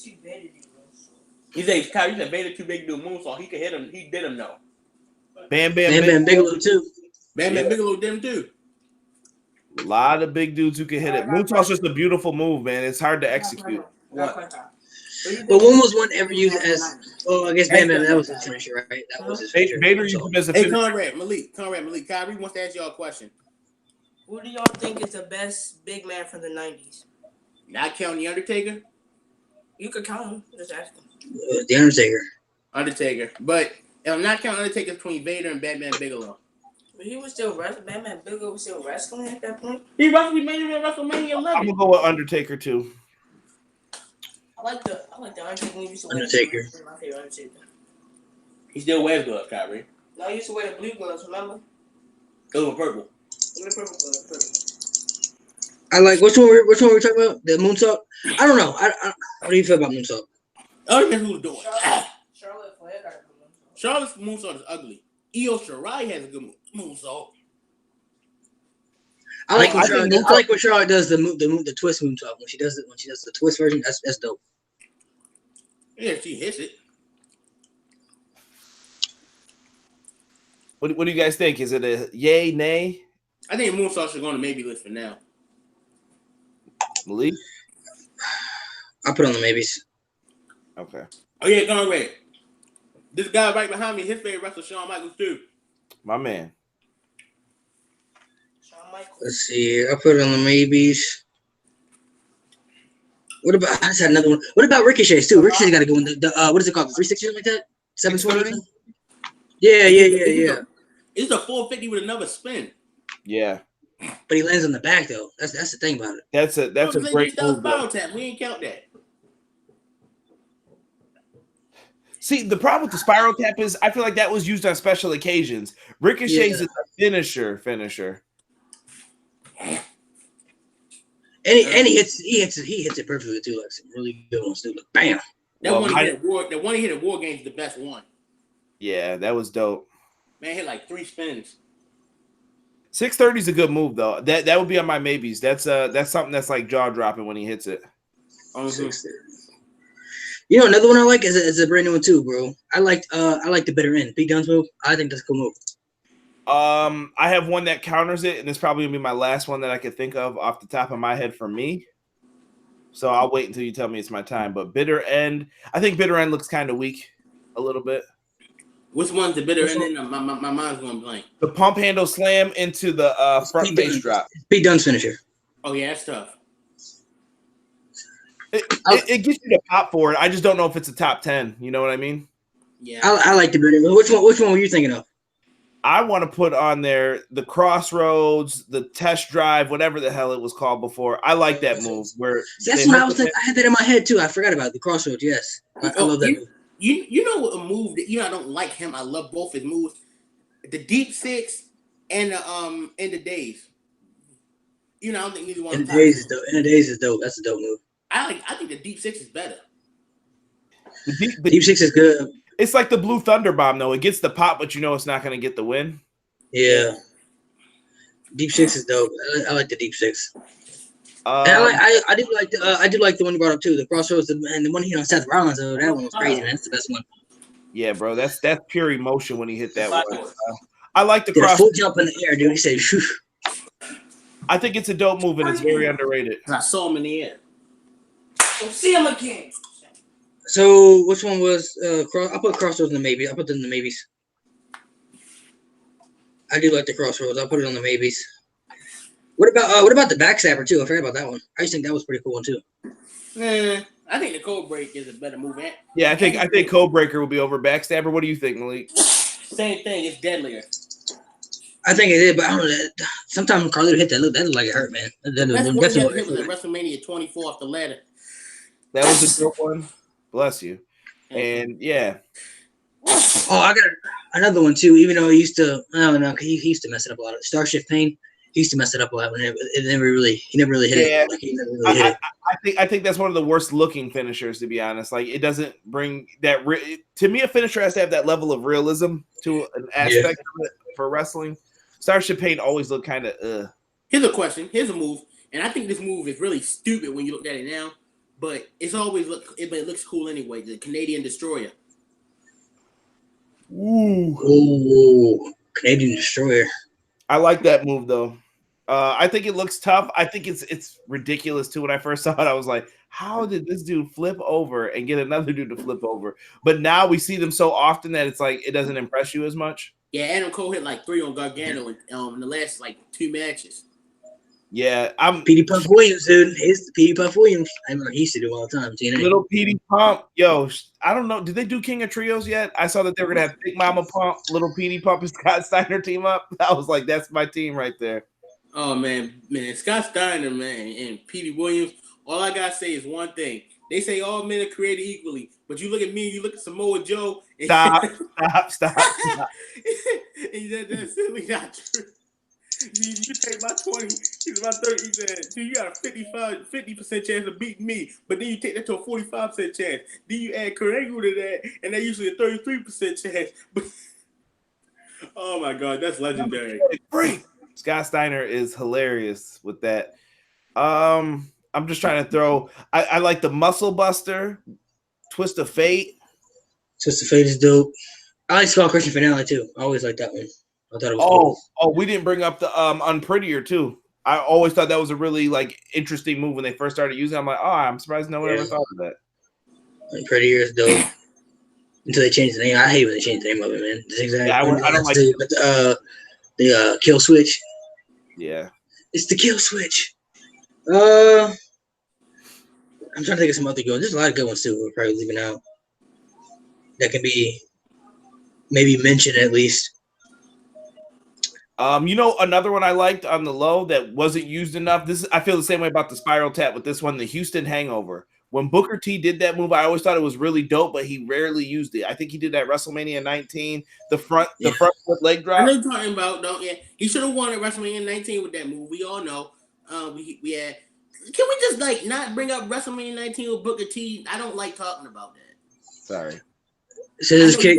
said Vader too big to do a moonsault. He could hit him. He did him though. Bam Bigelow too. Bam Bigelow did him too. A lot of big dudes who can hit it. Moonsault's just a beautiful move, man. It's hard to execute. What? But when was one ever used as? Oh, I guess Bam Bam. That was his finisher, right? That was his finisher. Vader used him as a Hey, finisher. Conrad, Malik, Kyrie wants to ask y'all a question. Who do y'all think is the best big man from the 90s? Not counting the Undertaker. You could count him. Just ask him. The Undertaker. Undertaker, but if I'm not counting Undertaker between Vader and Batman Bigelow. But he was still wrestling. Batman Bigelow was still wrestling at that point. He roughly made it in WrestleMania 11. I'm gonna go with Undertaker too. I like the Undertaker when he used to wear Undertaker. the my favorite Undertaker. He still wears gloves, Kyrie. No, he used to wear the blue gloves, remember? Those were purple. The purple gloves, purple. I like which one we're talking about? The moonsault. I don't know. I what do you feel about moonsault? Oh, guess who's doing? Charlotte Flair got a good one. Charlotte's moonsault is ugly. Io Shirai has a good moonsault. I like Well, I like when Charlotte does the twist moonsault when she does the twist version. That's dope. Yeah, she hits it. What do you guys think? Is it a yay, nay? I think moonsault should go on the maybe list for now. Malik? I put on the maybes. Okay. Oh yeah, Conrad. This guy right behind me, his favorite wrestler, Shawn Michaels too. My man. Shawn Michaels. Let's see. I put it on the maybes. What about? I just had another one. What about Ricochet's too? Ricochet's got to go in the what is it called? 360 something like that? 720. Yeah. It's a 450 with another spin. Yeah. But he lands on the back though. That's the thing about it. That's a great move. Spiral tap. We ain't count that. See, the problem with the spiral tap is I feel like that was used on special occasions. Ricochet's is a finisher. And he hits it perfectly too. Like some really good ones too. Like, bam. The one he hit at War Games is the best one. Yeah, that was dope. Man, hit like 3 spins. 630 is a good move though. That would be on my maybes. That's something that's like jaw dropping when he hits it. You know, another one I like is a brand new one too, bro. I like the bitter end. Pete Dunne's move. I think that's a cool move. I have one that counters it, and it's probably gonna be my last one that I could think of off the top of my head for me. So I'll wait until you tell me it's my time. But bitter end, I think bitter end looks kind of weak a little bit. Which one's the bitter end? My mind's going blank. The pump handle slam into the front base drop. Pete Dunne's finisher. Oh yeah, that's tough. It gets you the pop for it. I just don't know if it's a top 10. You know what I mean? Yeah. I like the bitter. Which one were you thinking of? I want to put on there the Crossroads, the Test Drive, whatever the hell it was called before. I like that move. Where That's what I was thinking. I had that in my head too. I forgot about the Crossroads. Yes, I love that move. You know what a move that I don't like him. I love both his moves. The deep six and the days. I don't think neither one. In the days is dope. That's a dope move. I think the deep six is better. The deep six is good. It's like the Blue Thunder Bomb though. It gets the pop, but it's not going to get the win. Yeah. Deep six is dope. I like the deep six. I do like the one you brought up too, the Crossroads, and the one he on Seth Rollins. That one was crazy. Man. That's the best one. Yeah, bro, that's pure emotion when he hit that one. I like the cross. Full jump in the air, dude. He said, "Shoo." I think it's a dope move and it's very underrated. I saw him in the air. We'll see him again. So which one was I put Crossroads in the maybe. I put them in the maybes. I do like the Crossroads. I'll put it on the maybes. What about the backstabber too? I forgot about that one. I just think that was pretty cool one too. I think the code break is a better move. Yeah, I think code breaker will be over backstabber. What do you think, Malik? Same thing. It's deadlier. I think it is, but I don't know. Sometimes when Carlito hit that look like it hurt, man. That's what hit was at WrestleMania 24 off the ladder. That was a dope one. Bless you. And yeah. Oh, I got another one too. Even though he used to, I don't know, he used to mess it up a lot. Starship Pain. He used to mess it up a lot when he never really hit it. Like, he never really hit it. I think that's one of the worst looking finishers, to be honest. Like, it doesn't bring that to me. A finisher has to have that level of realism to an aspect of it for wrestling. Starship Pain always looked kind of. Here's a question. Here's a move, and I think this move is really stupid when you look at it now, but it looks cool anyway. The Canadian Destroyer. Ooh, Canadian Destroyer. I like that move though. I think it looks tough. I think it's ridiculous too. When I first saw it, I was like, "How did this dude flip over and get another dude to flip over?" But now we see them so often that it's like it doesn't impress you as much. Yeah, Adam Cole hit like 3 on Gargano in the last like 2 matches. Yeah, I'm Petey Puff Williams, dude. He's Petey Puff Williams. I remember he used to do all the time. TNA. little Petey Pump. Yo, I don't know. Did they do King of Trios yet? I saw that they were gonna have Big Mama Pump, Little Petey Pump, and Scott Steiner team up. I was like, that's my team right there. Oh man, Scott Steiner, man, and Petey Williams. All I gotta say is one thing. They say all men are created equally, but you look at me, you look at Samoa Joe. And Stop. That's simply not true. You take my 20, he's about 30. He said, you got a 50% chance of beating me, but then you take that to a 45% chance. Then you add Kurt Angle to that, and that's usually a 33% chance. But oh my God, that's legendary. Scott Steiner is hilarious with that. I'm just trying to throw. I like the Muscle Buster, Twist of Fate. Twist of Fate is dope. I like Skull Crushing Finale too. I always like that one. I thought it was cool. Oh, we didn't bring up the Unprettier too. I always thought that was a really like interesting move when they first started using it. I'm like, I'm surprised no one ever thought of that. Unprettier is dope. Until they changed the name. I hate when they changed the name of it, man. Yeah, I don't like it. The Kill Switch. Yeah. It's the Kill Switch. I'm trying to think of some other good ones. There's a lot of good ones too we're probably leaving out. That can be maybe mentioned at least. Another one I liked on the low that wasn't used enough. I feel the same way about the Spiral Tap with this one, the Houston Hangover. When Booker T did that move, I always thought it was really dope, but he rarely used it. I think he did that WrestleMania 19, the front foot leg drop. I know you're talking about, don't you? He should have won at WrestleMania 19 with that move. We all know. We had. Can we just like not bring up WrestleMania 19 with Booker T? I don't like talking about that. Sorry. Scissors kick.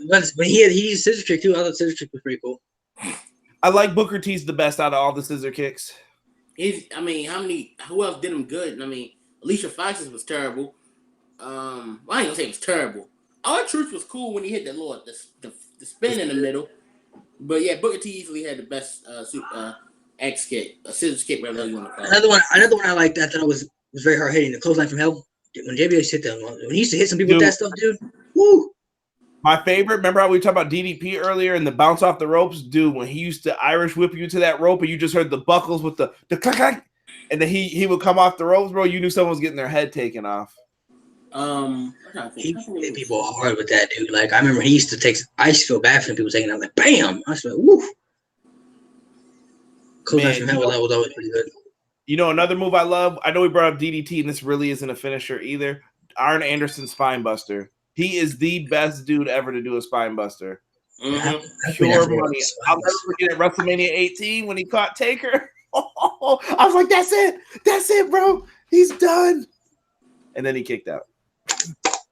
But he used scissor kick too. I thought scissor kick was pretty cool. I like Booker T's the best out of all the scissor kicks. Who else did him good? Alicia Fox's was terrible. I ain't gonna say it was terrible. R-Truth was cool when he hit the spin in the middle. But yeah, Booker T easily had the best X kick, a scissors kick, whatever you want to call it. Another one I liked that I thought was very hard hitting, the clothesline from hell. When JBL used to hit them, when he used to hit some people with that stuff, dude. Woo! My favorite, remember how we talked about DDP earlier and the bounce off the ropes? Dude, when he used to Irish whip you to that rope and you just heard the buckles with the clack, clack, and then he would come off the ropes, bro, you knew someone was getting their head taken off. He hit people hard with that, dude. Like, I remember I used to feel bad for people taking out, like, bam! I was like, woo! Clothesline from hell was always pretty good. You know, another move I love, I know we brought up DDT, and this really isn't a finisher either. Arn Anderson Spine Buster. He is the best dude ever to do a spine buster. Mm-hmm. Pure money. I'll never forget at WrestleMania 18 when he caught Taker. I was like, that's it, bro. He's done. And then he kicked out.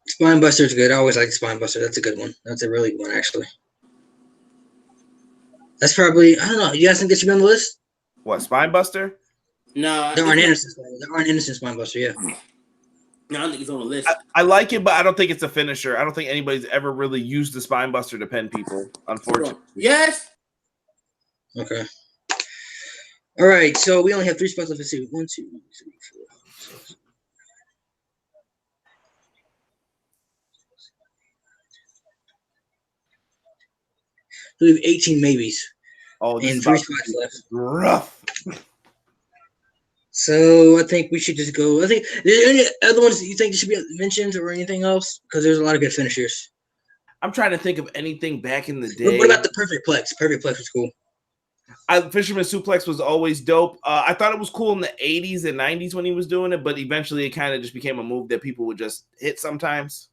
Spine Buster is good. I always like Spine Buster. That's a good one. That's a really good one, actually. That's probably, I don't know. You guys think it should be on the list? What, Spine Buster? No. The Arn Anderson Spine Buster, yeah. No, I don't think he's on the list. I like it, but I don't think it's a finisher. I don't think anybody's ever really used the Spine Buster to pin people, unfortunately. Yes. Okay. All right, so we only have 3 spots left. Let's see. 1, 2, 3, 4, 6. We have 18 maybes. Oh, and 3 spots left. Rough. So I think we should just go. I think, is there any other ones that you think should be mentioned or anything else? Because there's a lot of good finishers. I'm trying to think of anything back in the day. What about the Perfect Plex? Perfect Plex was cool. Fisherman Suplex was always dope. I thought it was cool in the 80s and 90s when he was doing it, but eventually it kind of just became a move that people would just hit sometimes.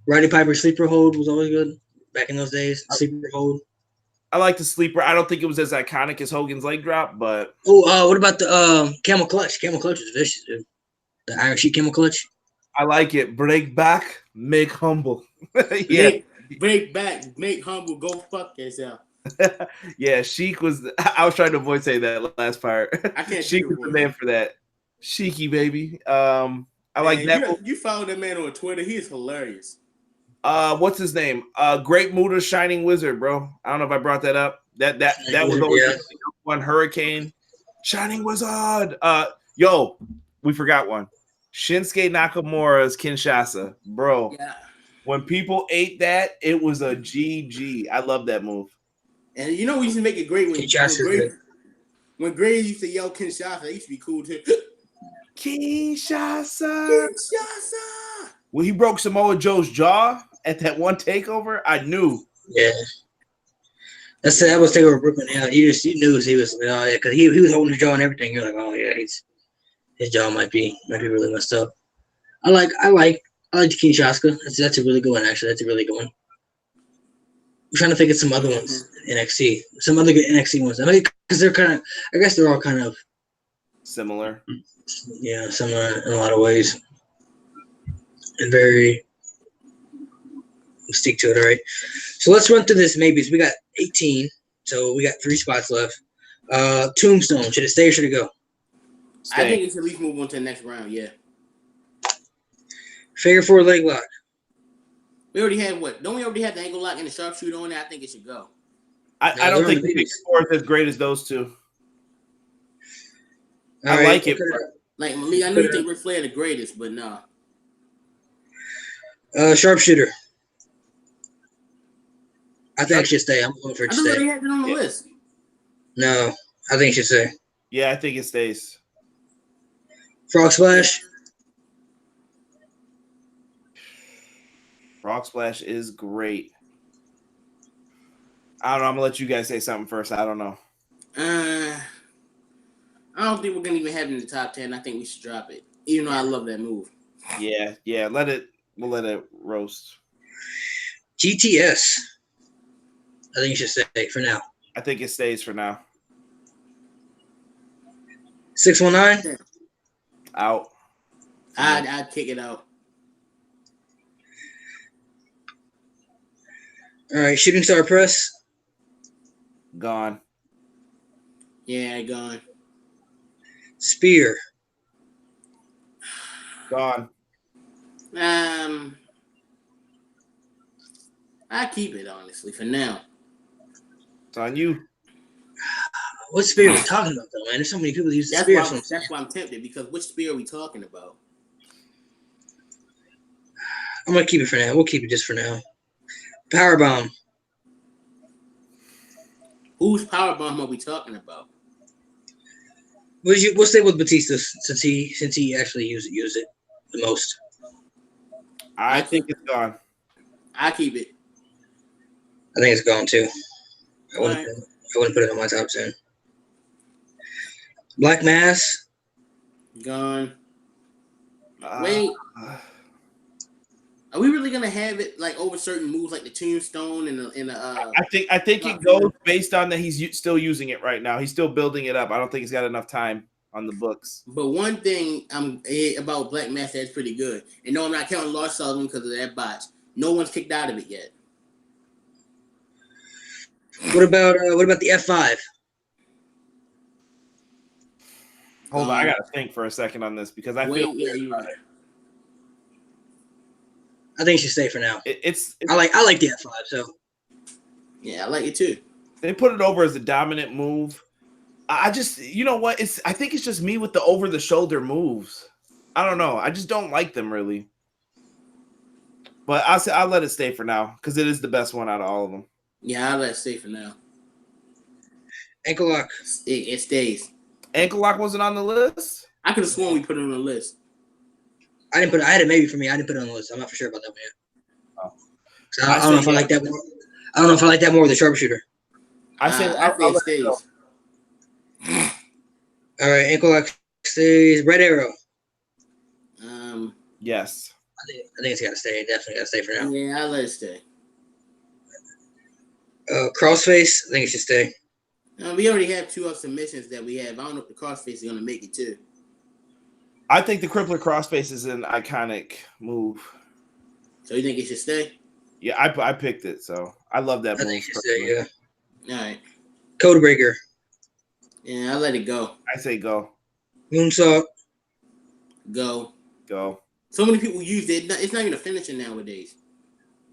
Roddy Piper Sleeper Hold was always good back in those days. Sleeper Hold. I like the sleeper. I don't think it was as iconic as Hogan's leg drop, but what about the Camel Clutch? Camel Clutch was vicious, dude. The Iron Sheik Camel Clutch. I like it. Break back, make humble. Yeah. Break back, make humble, go fuck yourself. Yeah, Sheik was. I was trying to avoid saying that last part. I can't. Sheik was the man for that. Sheiky baby. I like that. You follow that man on Twitter. He is hilarious. What's his name? Great Muda Shining Wizard, bro. I don't know if I brought that up. That was always Yeah. one Hurricane. Shining Wizard. Yo, we forgot one. Shinsuke Nakamura's Kinshasa, bro. Yeah. When people ate that, it was a GG. I love that move. And you know we used to make it great Kinshasa. when Gray used to yell Kinshasa, it used to be cool too. Kinshasa. Kinshasa. When he broke Samoa Joe's jaw at that one takeover, I knew. Yeah. That was takeover Brooklyn. Yeah, you knew he was. Oh yeah, because he was holding his jaw and everything. You're like, oh yeah, his jaw might be really messed up. I like the Kinshasa. That's a really good one, actually. That's a really good one. I'm trying to think of some other ones in NXT. Some other good NXT ones. I mean, because I guess they're all kind of similar. Yeah, similar in a lot of ways. And very stick to it, all right. So let's run through this maybes. We got 18, so we got 3 spots left. Tombstone, should it stay or should it go? I think it should at least move on to the next round, yeah. Figure 4 leg lock. We already had what? Don't we already have the ankle lock and the sharpshooter on there? I think it should go. I don't think the Big Four is as great as those two. I like it. Like Malik, I know you think Ric Flair the greatest, but no. Sharpshooter. I think it should stay. I'm going for it to I thought stay. they had it on the list. No, I think it should stay. Yeah, I think it stays. Frog Splash. Frog Splash is great. I don't know. I'm gonna let you guys say something first. I don't know. I don't think we're gonna even have it in the top 10. I think we should drop it, even though I love that move. Yeah. We'll let it roast. GTS. I think it should stay for now. I think it stays for now. 619. Out. I'd kick it out. All right, Shooting Star Press. Gone. Yeah, gone. Spear. Gone. I keep it honestly for now. It's on you. What spear are we talking about, though, man? There's so many people that use the spear. That's why I'm tempted, because which spear are we talking about? I'm gonna keep it for now. We'll keep it just for now. Powerbomb. Whose powerbomb are we talking about? We'll stay with Batista since he actually used it the most. I think it's gone. I keep it. I think it's gone too. I wouldn't put it on my top 10. Black Mass. Gone. Wait. Are we really gonna have it like over certain moves like the Tombstone and the I think it goes based on that he's still using it right now. He's still building it up. I don't think he's got enough time on the books. But one thing about Black Mass that's pretty good. And no, I'm not counting Lars Sullivan because of that botch. No one's kicked out of it yet. What about the F5? Hold on, I gotta think for a second on this because I feel weird about it. I think it should stay for now. It's I like the F5, so yeah, I like it too. They put it over as a dominant move. I just, you know what? I think it's just me with the over the shoulder moves. I don't know. I just don't like them really. But I'll let it stay for now because it is the best one out of all of them. Yeah, I'll let it stay for now. Ankle lock. It stays. Ankle lock wasn't on the list? I could have sworn we put it on the list. I had it maybe for me. I didn't put it on the list. I'm not for sure about that one yet. Oh. So I don't know if I like that more. I don't know if I like that more with the sharpshooter. I say it stays. All right, ankle lock stays. Red Arrow. Yes. I think it's got to stay. It definitely got to stay for now. Yeah, I'll let it stay. Crossface. I think it should stay. We already have 2 submissions that we have. I don't know if the crossface is going to make it too. I think the crippler crossface is an iconic move. So you think it should stay? Yeah, I picked it, so I love that move. I think it should stay, yeah. All right. Codebreaker. Yeah, I'll let it go. I say go. Moonsault. Go. Go. So many people use it. It's not even a finisher nowadays.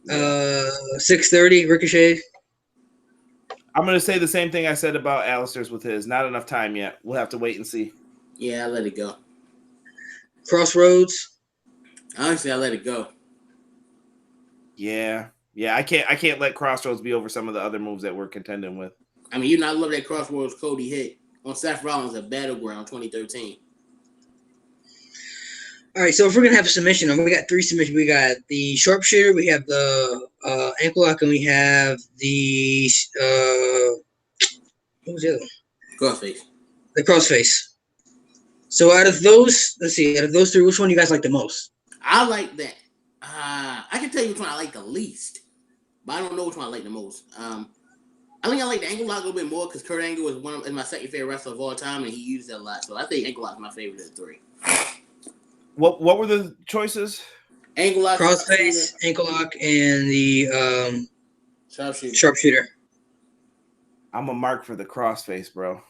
Yeah. 630 Ricochet. I'm gonna say the same thing I said about Alistair's with his. Not enough time yet. We'll have to wait and see. Yeah, I let it go. Crossroads. Honestly, I let it go. Yeah. I can't let Crossroads be over some of the other moves that we're contending with. I mean, you know, I love that Crossroads Cody hit on Seth Rollins at Battleground 2013. All right, so if we're gonna have a submission, we got 3 submissions. We got the sharpshooter, we have the ankle lock, and we have the what was the other one? Crossface. The crossface. So out of those, let's see, out of those 3, which one do you guys like the most? I like that. I can tell you which one I like the least, but I don't know which one I like the most. I think I like the ankle lock a little bit more because Kurt Angle is my second favorite wrestler of all time, and he used it a lot. So I think ankle lock is my favorite of the 3. What were the choices? Ankle lock, Crossface, ankle lock, and the sharpshooter. sharpshooter. I'm a mark for the crossface, bro.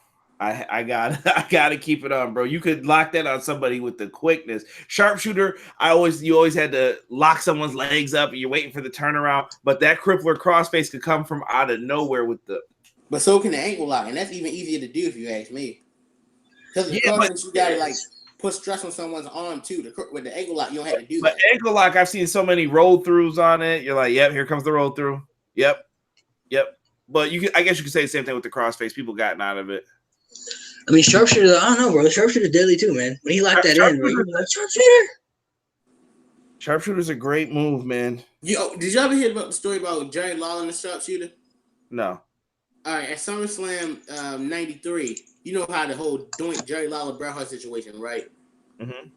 I gotta keep it on, bro. You could lock that on somebody with the quickness. Sharpshooter, you always had to lock someone's legs up and you're waiting for the turnaround. But that crippler crossface could come from out of nowhere with the. But so can the ankle lock, and that's even easier to do if you ask me. Because the crossface, you gotta like put stress on someone's arm too. With the ankle lock, you don't have to do that. But ankle lock, I've seen so many roll throughs on it. You're like, yep, here comes the roll through. Yep. But I guess you could say the same thing with the crossface. People gotten out of it. I mean, sharpshooter. I don't know, bro. The sharpshooter's deadly too, man. When he locked that in, bro, sharpshooter. Sharpshooter's a great move, man. Did you ever hear about the story about Jerry Lawler and the sharpshooter? No. All right, at SummerSlam '93, you know how the whole doink Jerry Lawler Bret Hart situation, right? Mm-hmm.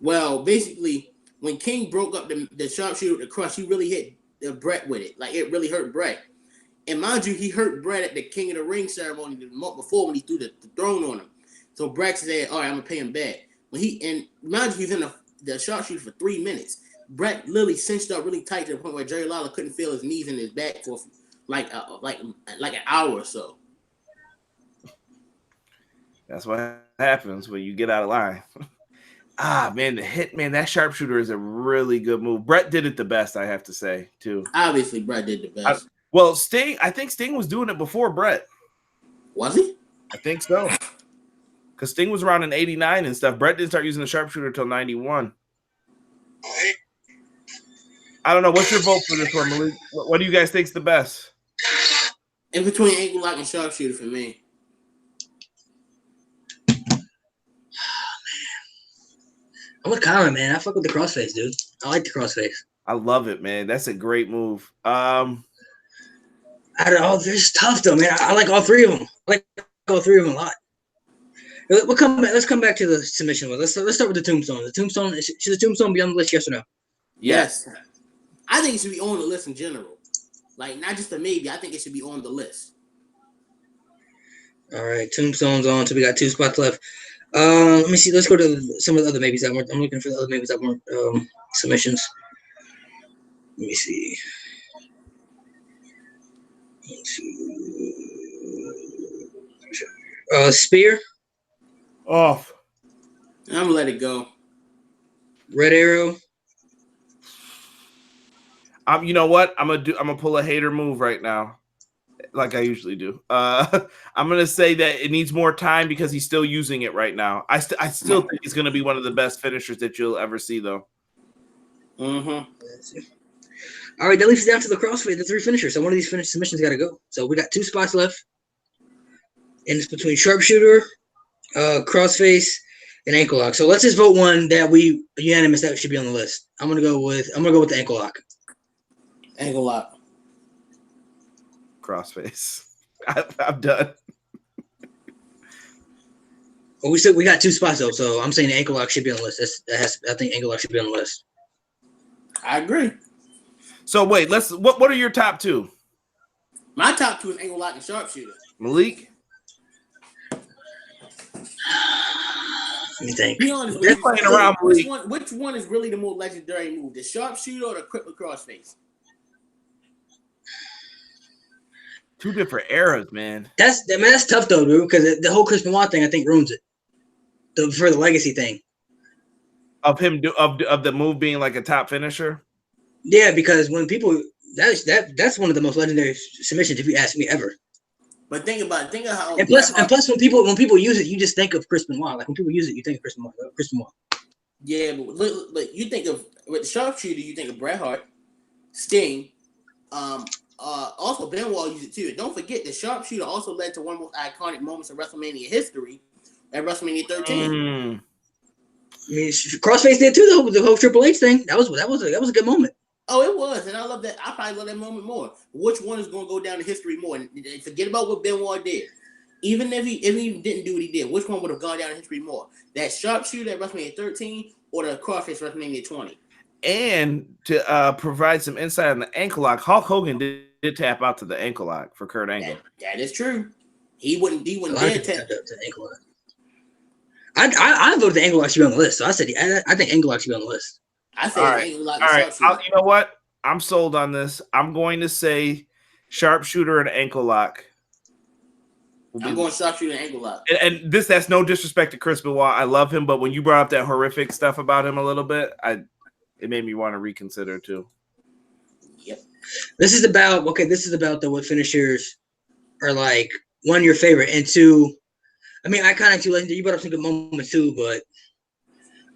Well, basically, when King broke up the sharpshooter with the crush, he really hit Bret with it. Like, it really hurt Bret. And mind you, he hurt Bret at the King of the Ring ceremony the month before when he threw the throne on him. So Bret said, all right, I'm going to pay him back. And mind you, he's in the sharpshooter for 3 minutes. Bret literally cinched up really tight to the point where Jerry Lawler couldn't feel his knees and his back for like an hour or so. That's what happens when you get out of line. Man, the hit, man, that sharpshooter is a really good move. Bret did it the best, I have to say, too. Obviously, Bret did the best. Well, I think Sting was doing it before Bret. Was he? I think so. Because Sting was around in 89 and stuff. Bret didn't start using the sharpshooter until 91. I don't know. What's your vote for this one, Malik? What do you guys think's the best? In between ankle lock and sharpshooter for me. I'm with Colin, man. I fuck with the crossface, dude. I like the crossface. I love it, man. That's a great move. This tough though, man. I like all 3 of them. I like all 3 of them a lot. We'll come back. Let's come back to the submission one. Let's start with the tombstone. The tombstone should the tombstone be on the list? Yes or no? Yes. I think it should be on the list in general. Like, not just a maybe. I think it should be on the list. All right, tombstone's on. So we got 2 spots left. Let me see. Let's go to some of the other maybes that weren't. I'm looking for the other maybes that weren't submissions. Let me see. Spear. Off. I'm gonna let it go. Red Arrow. You know what? I'm gonna pull a hater move right now, like I usually do. I'm gonna say that it needs more time because he's still using it right now. I still think he's gonna be one of the best finishers that you'll ever see, though. Mm-hmm. All right, that leaves us down to the CrossFit, the 3 finishers. So one of these finish submissions got to go. So we got 2 spots left, and it's between sharpshooter, crossface, and ankle lock. So let's just vote one that we unanimous that should be on the list. I'm gonna go with the ankle lock. Ankle lock. Crossface. I'm done. Well, we got 2 spots though, so I'm saying the ankle lock should be on the list. I think ankle lock should be on the list. I agree. So wait, what are your top 2? My top 2 is ankle lock and sharpshooter. Malik? Let me think. Be honest They're with playing you. around, Malik. Which one is really the more legendary move? The sharpshooter or the crippler crossface? 2 different eras, man. That's tough though, dude, because the whole Chris Benoit thing I think ruins it. For the legacy thing. Of him of the move being like a top finisher. Yeah, because when people That's one of the most legendary submissions, if you ask me, ever. But think about it. Think of how. And plus, when people use it, you just think of Chris Benoit. Like when people use it, you think of Chris Benoit. Yeah, but look, you think of with the sharpshooter, you think of Bret Hart, Sting, also Benoit used it too. Don't forget, the sharpshooter also led to one of the most iconic moments of WrestleMania history at WrestleMania 13. Mm. I mean, Crossface did too, though. The whole Triple H thing. That was a good moment. Oh, it was, and I love that. I probably love that moment more. Which one is going to go down in history more? And forget about what Benoit did. Even if he didn't do what he did, which one would have gone down in history more? That sharpshooter at WrestleMania 13 or the Crossface WrestleMania 20? And to provide some insight on the ankle lock, Hulk Hogan did tap out to the ankle lock for Kurt Angle. That is true. He wouldn't dare tap to the ankle lock. I voted the ankle lock should be on the list. So I said I think ankle lock should be on the list. I said ankle lock. All right. You know what? I'm sold on this. I'm going to say sharpshooter and ankle lock. I'm going sharpshooter and ankle lock. And that's no disrespect to Chris Benoit. I love him, but when you brought up that horrific stuff about him a little bit, it made me want to reconsider too. Yep. This is about what finishers are like. One, your favorite, and two, I mean, I kind of too legendary. You brought up some good moments too, but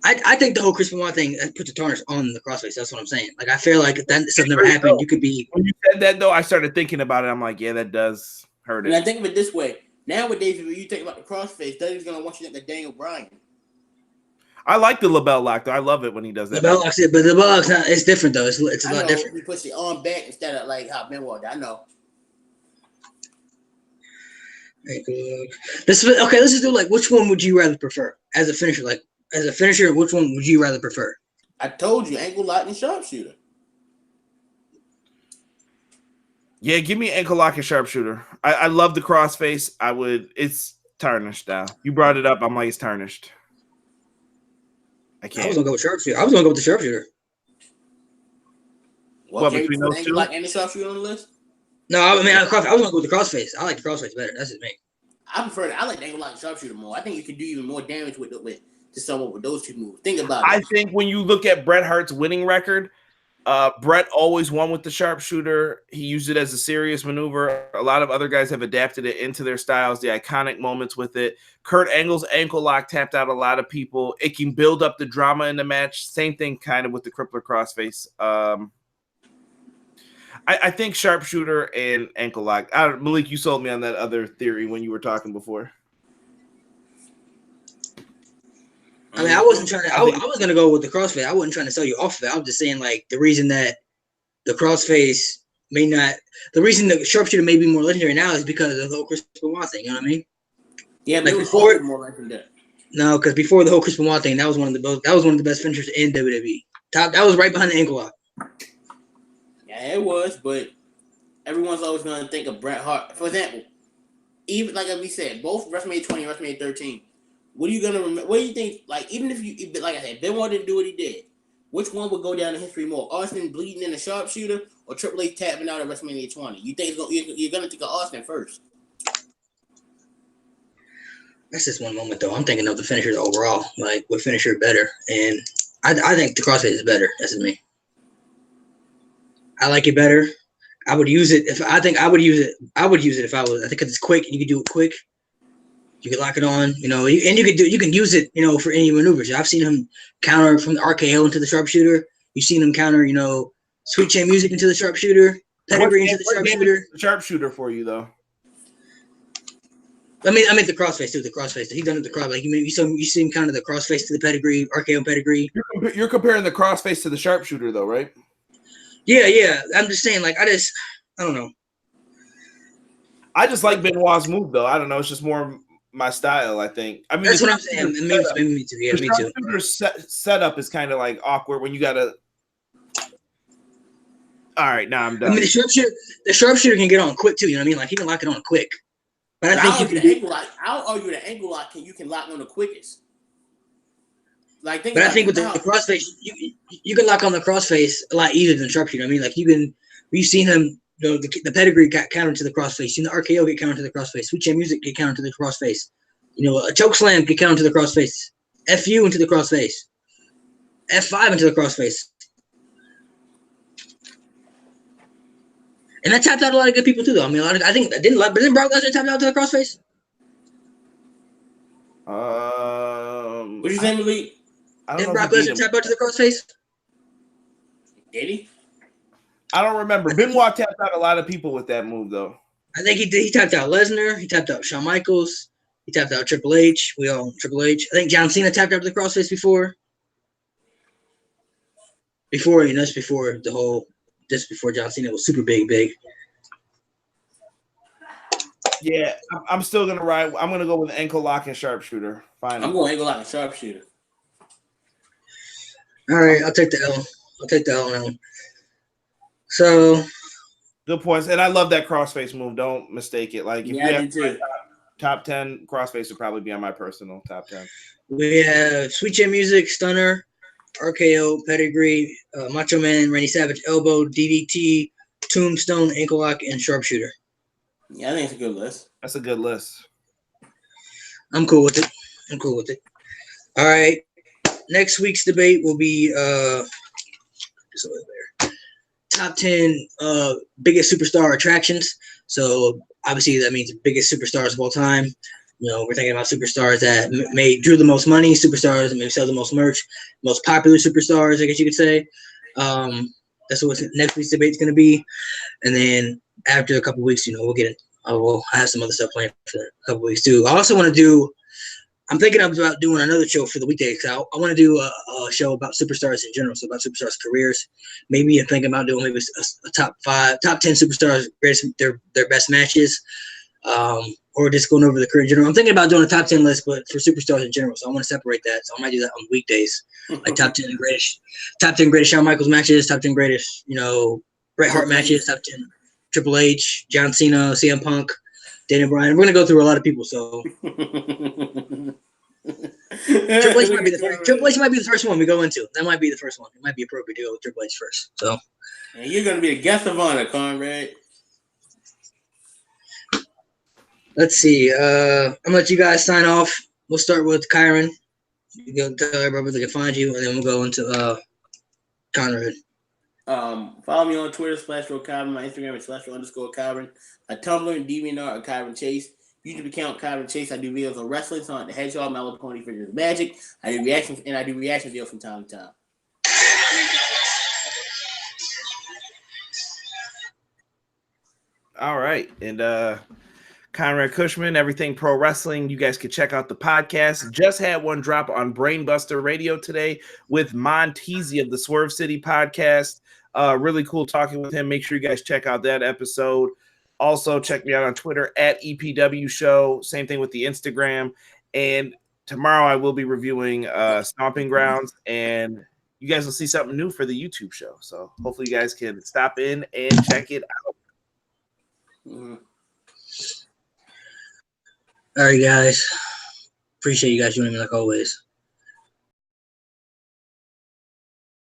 I think the whole Chris Benoit thing puts a tarnish on the Crossface. That's what I'm saying. Like, I feel like if that stuff never happened, you could be. When you said that though, I started thinking about it. I'm like, yeah, that does hurt it. And I think of it this way. Nowadays, when you think about the Crossface, Doug's going to want you to think of Daniel Bryan. I like the LeBell lock though. I love it when he does that. LeBell locks it, but the LeBell lock's not. It's different though. It's a lot different. He puts the arm back instead of like how Benoit. I know. Let's just do like which one would you rather prefer as a finisher? Like as a finisher, which one would you rather prefer? I told you, ankle lock and sharpshooter. Yeah, give me ankle lock and sharpshooter. I love the crossface. It's tarnished now. You brought it up. I'm like, it's tarnished. I can't. I was gonna go with sharpshooter. I was gonna go with the sharpshooter. What between those two? Like any sharpshooter on the list? No, I mean I was gonna go with the crossface. I like the crossface better. That's just me. I like the ankle lock and sharpshooter more. I think you could do even more damage with to someone with those two moves. Think about it. I think when you look at Bret Hart's winning record, Bret always won with the sharpshooter. He used it as a serious maneuver. A lot of other guys have adapted it into their styles, the iconic moments with it. Kurt Angle's ankle lock tapped out a lot of people. It can build up the drama in the match. Same thing kind of with the crippler crossface. I think sharpshooter and ankle lock. Malik, you sold me on that other theory when you were talking before. I mean, I wasn't trying to. I was gonna go with the crossface. I wasn't trying to sell you off of it. I was just saying, like, the reason that the crossface may not, the reason the sharpshooter may be more legendary now is because of the whole Chris Benoit thing. You know what I mean? Yeah, but like before more legendary. No, because before the whole Chris Benoit thing, that was one of the best finishers in WWE. That was right behind the ankle lock. Yeah, it was, but everyone's always gonna think of Bret Hart. For example, even like we said, both WrestleMania 20 and WrestleMania 13. What are you gonna remember? What do you think? Like, even if like I said, Benoit didn't do what he did, which one would go down in history more? Austin bleeding in the sharpshooter or Triple H tapping out at WrestleMania 20? You think you're gonna think of Austin first? That's just one moment though. I'm thinking of the finishers overall. Like, what finisher better? And I think the crossface is better. That's just me. I like it better. I would use it if I would use it if I was. I think it's quick and you can do it quick. You can lock it on, and you can use it, for any maneuvers. I've seen him counter from the RKO into the sharpshooter. You've seen him counter, sweet chain music into the sharpshooter, pedigree into the sharpshooter. Sharpshooter for you though. I mean the crossface too. The crossface. He done it the cross. Like you see him counter the crossface to the pedigree, RKO pedigree. You're comparing the crossface to the sharpshooter though, right? Yeah. I'm just saying, like, I don't know. I just like Benoit's move though. I don't know. It's just more my style, I think. I mean, that's what I'm saying. Maybe me too. Yeah, me too. The setup is kind of like awkward when you gotta. All right, now I'm done. I mean, the sharpshooter can get on quick too. You know what I mean? Like, he can lock it on quick. But I think you can. I'll argue the ankle lock you can lock on the quickest. Like, but I think with the crossface, you can lock on the crossface a lot easier than sharpshooter. I mean, like, we've seen him. The pedigree got countered to the crossface. Seen the RKO get countered to the crossface. Sweet chain music get countered to the crossface. A choke slam get countered to the crossface. FU into the crossface. F5 into the crossface. And that tapped out a lot of good people too, though. I mean, I think didn't Brock Lesnar tap out to the crossface? What you saying, Malik? Didn't Brock Lesnar tap out to the crossface? Did he? I don't remember. Benoit tapped out a lot of people with that move, though. I think he did. He tapped out Lesnar. He tapped out Shawn Michaels. He tapped out Triple H. Triple H. I think John Cena tapped out to the crossface before. Just before John Cena was super big. Yeah, I'm still gonna ride. I'm gonna go with ankle lock and sharpshooter. Fine. I'm going ankle lock and sharpshooter. All right, I'll take the L now. So good points, and I love that crossface move. Don't mistake it. Like if you have too. Top 10 crossface would probably be on my personal top 10. We have Sweet Chin Music, Stunner, RKO, Pedigree, Macho Man, Randy Savage, Elbow, DDT, Tombstone, Ankle Lock, and Sharpshooter. Yeah, I think it's a good list. That's a good list. I'm cool with it. All right. Next week's debate will be top 10 biggest superstar attractions. So obviously that means biggest superstars of all time. You know, we're thinking about superstars that drew the most money, superstars that maybe sell the most merch, most popular superstars, I guess you could say. That's what next week's debate is going to be. And then after a couple of weeks, we'll have some other stuff planned for a couple of weeks too. I also want to do, I'm thinking about doing another show for the weekdays. I want to do a show about superstars in general, so about superstars' careers. Maybe I'm thinking about doing maybe a top 10 superstars, their best matches, or just going over the career in general. I'm thinking about doing a top 10 list, but for superstars in general. So I want to separate that. So I might do that on weekdays, like top 10 greatest Shawn Michaels matches, top 10 greatest Bret Hart matches, top 10 Triple H, John Cena, CM Punk, Daniel Bryan. We're gonna go through a lot of people. So Triple H might be the first one we go into. That might be the first one. It might be appropriate to go with Triple H first. So and you're gonna be a guest of honor, Conrad. Let's see. I'm gonna let you guys sign off. We'll start with Kyron. You go tell everybody where they can find you, and then we'll go into Conrad. Follow me on Twitter /RoKyron. My Instagram is /_Kyron. My Tumblr and DeviantArt are Kyron Chase. YouTube account Kyron Chase. I do videos on wrestling, Sonic the Hedgehog, My Little Pony, Figures of Magic. I do reaction videos from time to time. All right, and Conrad Cushman, Everything Pro Wrestling. You guys can check out the podcast. Just had one drop on Brainbuster Radio today with Montezi of the Swerve City podcast. Really cool talking with him. Make sure you guys check out that episode. Also, check me out on Twitter at EPW Show. Same thing with the Instagram. And tomorrow I will be reviewing Stomping Grounds, and you guys will see something new for the YouTube show. So hopefully you guys can stop in and check it out. Mm-hmm. All right, guys. Appreciate you guys joining me like always.